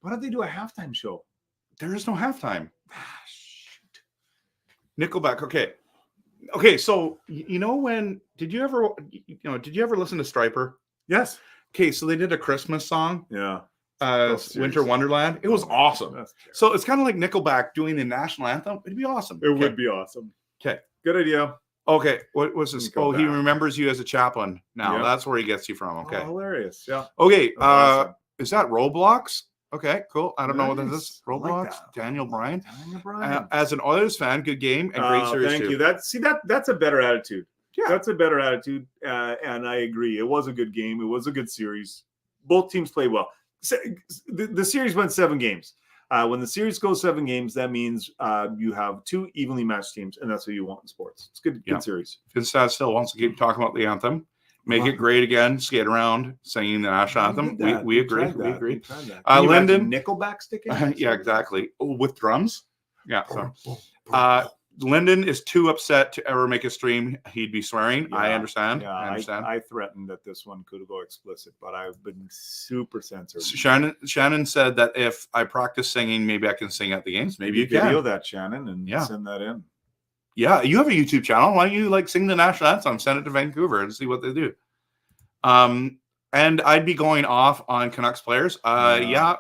Why don't they do a halftime show? There is no halftime. Shoot. Nickelback. Okay. So you know when? Did you ever listen to Striper? Yes. Okay, so they did a Christmas song, Yeah. Winter Wonderland. It was awesome. So it's kind of like Nickelback doing the national anthem. It'd be awesome. It would be awesome. Okay. Good idea. Okay. What was this? Nickelback. He remembers you as a chaplain now. Yeah. That's where he gets you from. Okay. Oh, hilarious. Yeah. Okay. That's awesome. Is that Roblox? Okay, cool. I don't know what this Nice. is. I like Roblox, that. Daniel Bryan. Daniel Bryan. As an Oilers fan, good game and great series Thank too. you. That's a better attitude. Yeah. That's a better attitude. And I agree. It was a good game. It was a good series. Both teams played well. The series went 7 games. When the series goes 7 games, that means you have 2 evenly matched teams, and that's what you want in sports. It's good series. Vincent still wants to keep talking about the anthem. Make it great again. Skate around singing the national anthem. We agree. We agree. Lyndon Nickelback sticking. Yeah, exactly. Oh, with drums. Yeah. So, Lyndon is too upset to ever make a stream. He'd be swearing. Yeah, I understand. Yeah, I understand. I threatened that this one could go explicit, but I've been super censored. Shannon said that if I practice singing, maybe I can sing at the games. Maybe you can video that, Shannon, and send that in. Yeah, you have a YouTube channel. Why don't you sing the national anthem? Send it to Vancouver and see what they do. And I'd be going off on Canucks players. Yeah.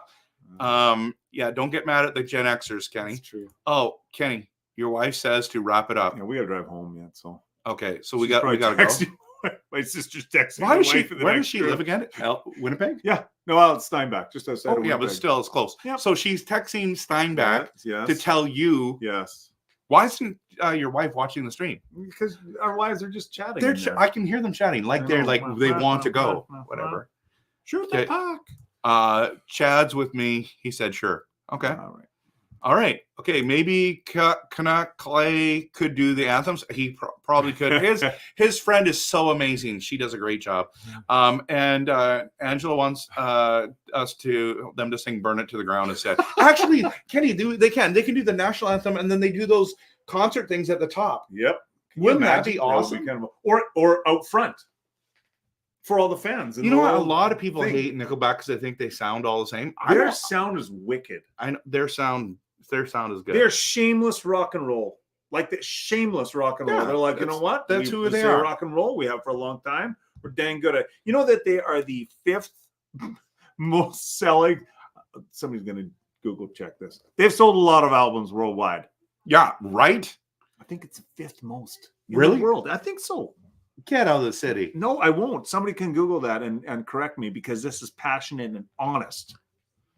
Don't get mad at the Gen Xers, Kenny. That's true. Oh, Kenny, your wife says to wrap it up. Yeah, we got to drive home yet, so okay. So we got to go. My sister's texting. Why does she? Where does she live again? Winnipeg. Yeah. No, it's Steinbach, just outside. Oh, of yeah, Winnipeg. but still, it's close. Yep. So she's texting Steinbach yes. to tell you. Yes. Why isn't your wife watching the stream? Because our wives are just chatting. I can hear them chatting they want to go. Whatever. Shoot the puck. Chad's with me. He said sure. Okay. All right. Okay. Maybe Canuck Clay could do the anthems. He probably could. His friend is so amazing. She does a great job. And Angela wants them to sing "Burn It to the Ground" instead. Actually, Kenny, they can do the national anthem, and then they do those concert things at the top. Yep. Wouldn't that be awesome? Or out front for all the fans. You know what? A lot of people hate Nickelback because they think they sound all the same. Their sound is wicked. I know their sound is good. They're shameless rock and roll. Like the shameless rock and roll. Yeah, they're like, you know what? That's who they are. Rock and roll we have for a long time. We're dang good at. You know that they are the 5th most selling. Somebody's going to Google check this. They've sold a lot of albums worldwide. Yeah, right. I think it's the 5th most in the world. I think so. Get out of the city. No, I won't. Somebody can Google that and correct me because this is passionate and honest.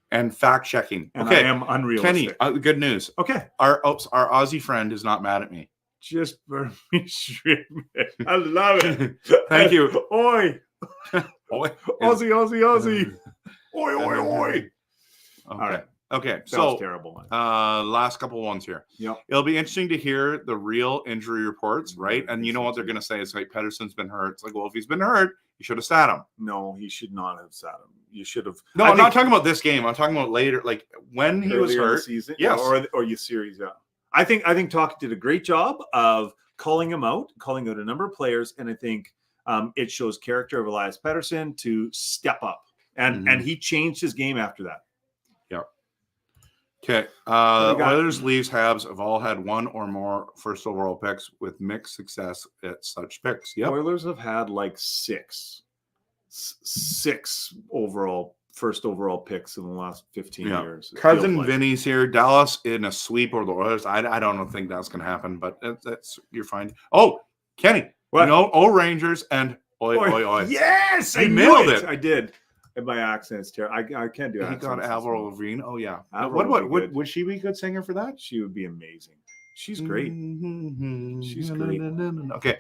And fact checking. And okay. I am unrealistic. Kenny, good news. Okay. Our Aussie friend is not mad at me. Just for me streaming. I love it. Thank you. Oi. Oi. Aussie. Oi, oi, oi. Okay. All right. Okay. That was terrible. Last couple ones here. Yep. It'll be interesting to hear the real injury reports, right? And you know what they're going to say? It's like Pedersen's been hurt. It's like, well, if he's been hurt, you should have sat him. No, he should not have sat him. You should have. No, I'm not talking about this game. I'm talking about later, like when he was hurt. Season, yes. Or your series. Yeah. I think Talk did a great job of calling out a number of players, and I think it shows character of Elias Pettersson to step up, and he changed his game after that. Yep. Okay. Oilers, Leafs, Habs have all had one or more first overall picks with mixed success at such picks. Yep. Oilers have had like six overall first overall picks in the last 15 years. it Cousin feels like. Vinny's here. Dallas in a sweep over the Oilers. I don't think that's going to happen, but that's you're fine. Oh, Kenny, What? you know, Rangers and oi. Yes, You I nailed knew it. I did. And my accent's terrible. I can't do He accents. got Avril Lavigne. Oh yeah. Avril What would be good. would she be a good singer for that? She would be amazing. She's great. She's great. Okay.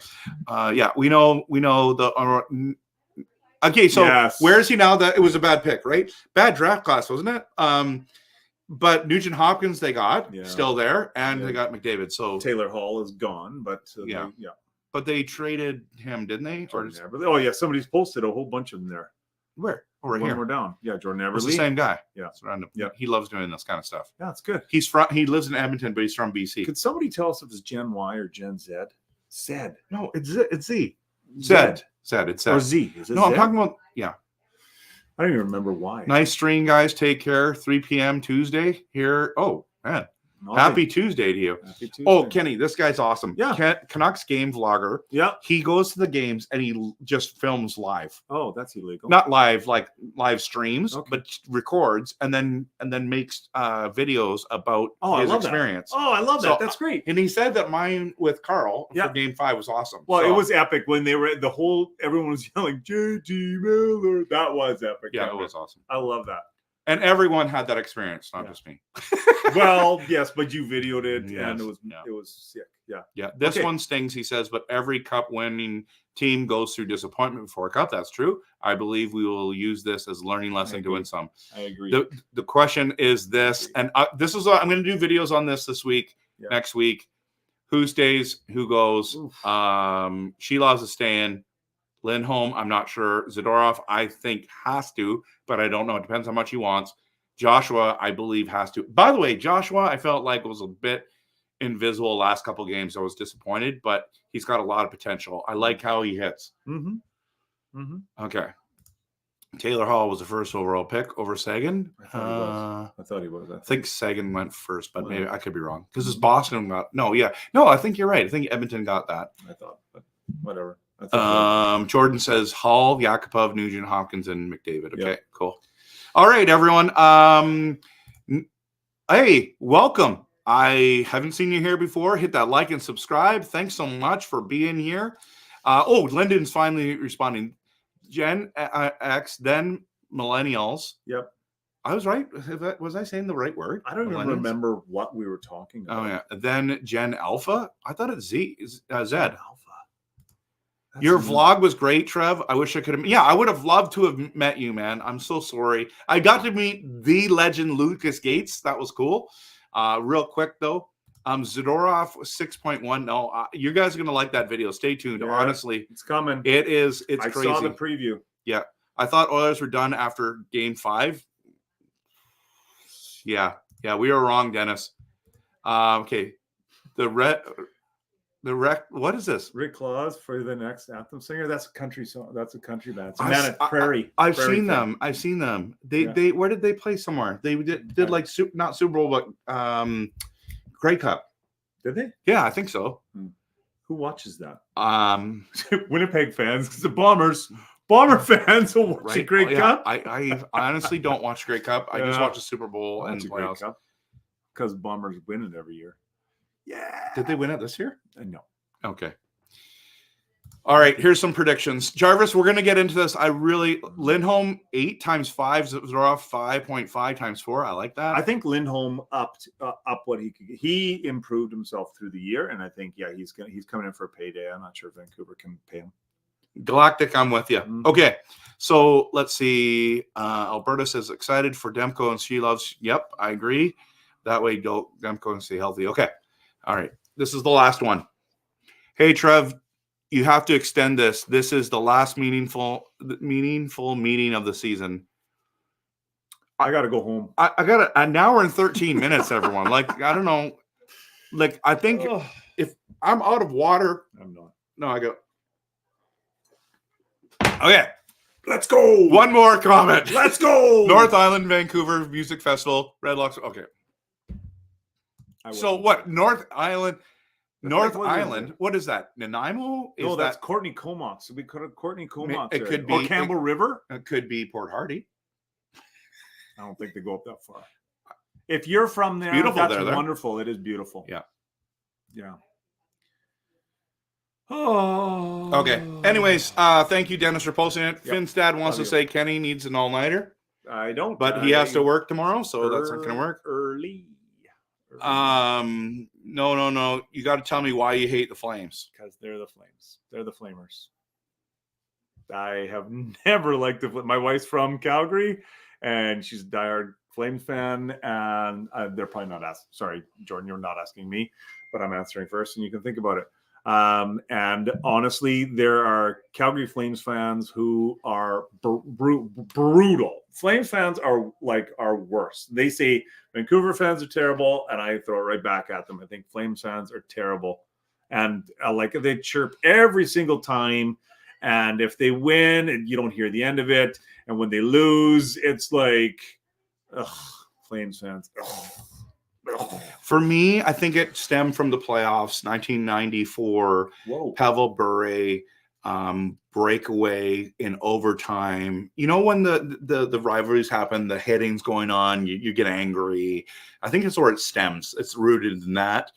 Yeah, we know the. Okay, so Yes. where is he now? That it was a bad pick, right? Bad draft class, wasn't it? But Nugent Hopkins they got still there, and they got McDavid. So Taylor Hall is gone, but Yeah. But they traded him, didn't they? Or Jordan Eberle. Oh yeah, somebody's posted a whole bunch of them there. where? Over One here. more down. Yeah, Jordan Eberle. It's the same guy. Yeah. It's random. Yeah. He loves doing this kind of stuff. Yeah, it's good. He lives in Edmonton, but he's from BC. Could somebody tell us if it's Gen Y or Gen Z? Z. No, it's Z. Zed. It's Zed. Or Z. Is it No, I'm Z? talking about I don't even remember why. nice stream, guys. Take care. 3 p.m. Tuesday here. Oh man, Nothing. happy Tuesday to you. Happy Tuesday. Oh, Kenny, this guy's awesome. Yeah. Canucks game vlogger. Yeah. He goes to the games and he just films live. Oh, that's illegal. Not live, like live streams, Okay. but records and then makes videos about I his love that. experience. Oh, I love that. So, That's great. And he said that mine with Carl Yeah. for game 5 was awesome. Well, So, it was epic when they were everyone was yelling JT Miller. That was epic. yeah, it was awesome. I love that. And everyone had that experience, not Yeah. just me. Well, yes, but you videoed it and Yes, it yeah. was sick. Yeah. Yeah, this Okay. one stings, he says, but every cup winning team goes through disappointment before a cup. That's true. I believe we will use this as a learning lesson to win some. I agree. The question is this, and this is I'm going to do videos on this week, Yeah. next week. Who stays? Who goes? Oof. Sheila's is staying. Lindholm, I'm not sure. Zadorov, I think has to, but I don't know. It depends how much he wants. Joshua, I believe, has to. By the way, Joshua, I felt like was a bit invisible last couple games. I was disappointed, but he's got a lot of potential. I like how he hits. Mm-hmm. Mm-hmm. Okay. Taylor Hall was the first overall pick over Sagan. I thought he was. I think Sagan went first, but Well, maybe I could be wrong because it's Boston got no. I think you're right. I think Edmonton got that. I thought, but whatever. I thought Jordan says Hall, Yakupov, Nugent, Hopkins, and McDavid. Okay, Yep. cool. All right, everyone. Hey, welcome. I haven't seen you here before. Hit that like and subscribe. Thanks so much for being here. Lyndon's finally responding. Gen X, then millennials. Yep. I was right. Was I saying the right word? I don't even Millennials? remember what we were talking about. Oh yeah. Then Gen Alpha. I thought it's Z. Zed. Alpha. That's Your new. vlog was great, Trev. I wish I could have. Yeah, I would have loved to have met you, man. I'm so sorry. I got to meet the legend Lucas Gates. That was cool. Real quick though, Zadorov 6.1. No, you guys are gonna like that video. Stay tuned. Yeah, Honestly, it's coming. it's I crazy. saw the preview. Yeah, I thought Oilers were done after Game 5. Yeah, we were wrong, Dennis. Okay, the rec. What is this? Rick Claus for the next anthem singer. That's a country song. That's a country band. It's a I've man s- at Prairie. I've Prairie seen thing. them. I've seen them. They Yeah. where did they play somewhere? They did like not Super Bowl, but Grey Cup. Did they? Yeah, I think so. Who watches that? Winnipeg Winnipeg fans, because the Bomber fans will watch a Grey Cup. I honestly don't watch Grey Cup. I just Yeah. watch the Super Bowl and Watch a Grey playoffs. Cup because Bombers win it every year. Yeah. Did they win it this year? No. Okay. All right, here's some predictions. Jarvis, we're going to get into this. Lindholm 8 times 5, Zadorov 5.5 times 4. I like that. I think Lindholm upped up what he could. He improved himself through the year, and I think he's coming in for a payday. I'm not sure if Vancouver can pay him. Galactic, I'm with you. Mhm. Okay, so let's see. Alberta says excited for Demko and she loves. Yep, I agree. That way, Demko can stay healthy. Okay, all right. This is the last one. Hey, Trev, you have to extend this. This is the last meaningful meeting of the season. I got to go home. I got an hour and 13 minutes, everyone. Like, I don't know. Like, I think if I'm out of water, I'm not. no, I go. Okay. Let's go. One more comment. Let's go. North Island, Vancouver Music Festival, Red Locks. Okay. So what? North Island. What is that? Nanaimo? No, that's Courtney Comox. So we could have Courtney Comox. It could or be- Campbell River. It could be Port Hardy. I don't think they go up that far. If you're from there, beautiful that's there. wonderful. It is beautiful. Yeah. Yeah. Oh. Okay. Anyways, thank you, Dennis, for posting it. Yep. Finn's dad wants Love to you. say Kenny needs an all-nighter, I don't. but he has to work tomorrow, so that's not going to work. Early. No. You got to tell me why you hate the Flames. Because they're the Flames. They're the Flamers. I have never liked my wife's from Calgary, and she's a diehard Flames fan, and they're probably not asking. Sorry, Jordan, you're not asking me, but I'm answering first, and you can think about it. And honestly, there are Calgary Flames fans who are brutal. Flames fans are worse. They say Vancouver fans are terrible, and I throw it right back at them. I think Flames fans are terrible, and they chirp every single time. And if they win, you don't hear the end of it. And when they lose, it's like, Flames fans. Ugh. For me, I think it stemmed from the playoffs, 1994, Pavel Bure breakaway in overtime. You know, when the rivalries happen, the hitting's going on, you get angry. I think it's where it stems. It's rooted in that.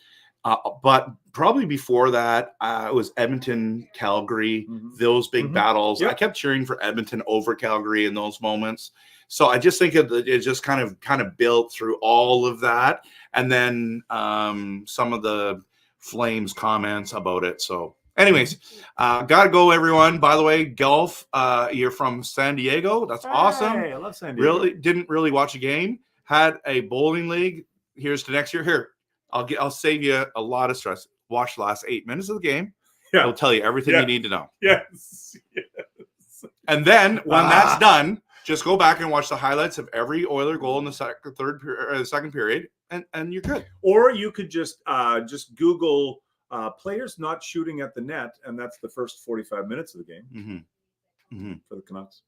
But probably before that, it was Edmonton, Calgary, those big battles. Yep. I kept cheering for Edmonton over Calgary in those moments. So I just think it just kind of built through all of that. And then some of the Flames comments about it. So anyways, gotta go, everyone. By the way, Golf, you're from San Diego. That's awesome. I love San Diego. Didn't really watch a game. Had a bowling league. Here's to next year. Here. I'll save you a lot of stress. Watch the last 8 minutes of the game. Yeah. It'll tell you everything you need to know. Yes. And then when that's done, just go back and watch the highlights of every Oiler goal in the second period, and you're good. Or you could just Google players not shooting at the net, and that's the first 45 minutes of the game for the Canucks.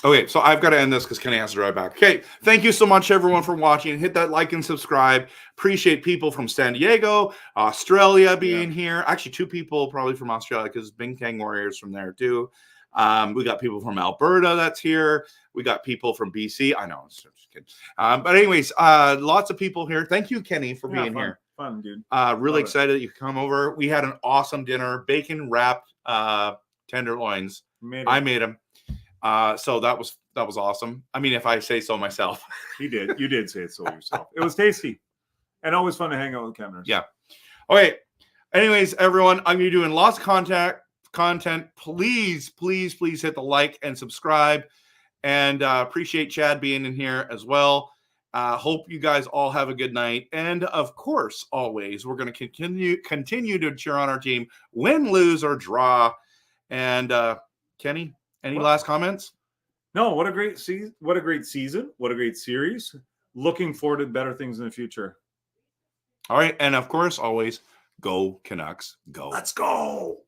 Okay, so I've got to end this because Kenny has to drive back. Okay, thank you so much, everyone, for watching. Hit that like and subscribe. Appreciate people from San Diego, Australia being here. Actually, 2 people probably from Australia because Bing Tang Warriors from there too. We got people from Alberta that's here. We got people from BC. I know, I'm just kidding. But anyways, lots of people here. Thank you, Kenny, for being here. Fun, dude. Really excited that you come over. We had an awesome dinner, bacon wrapped tenderloins. I made them. So that was awesome. I mean, if I say so myself. You did say it so yourself. It was tasty and always fun to hang out with cameras. Yeah. Okay. Anyways, everyone, I'm going to be doing lots of content. Please hit the like and subscribe, and appreciate Chad being in here as well. Hope you guys all have a good night. And of course, always, we're going to continue to cheer on our team, win, lose, or draw. And Kenny, any last comments? No, what a great season. What a great series. Looking forward to better things in the future. All right. And of course, always, go Canucks, go. Let's go.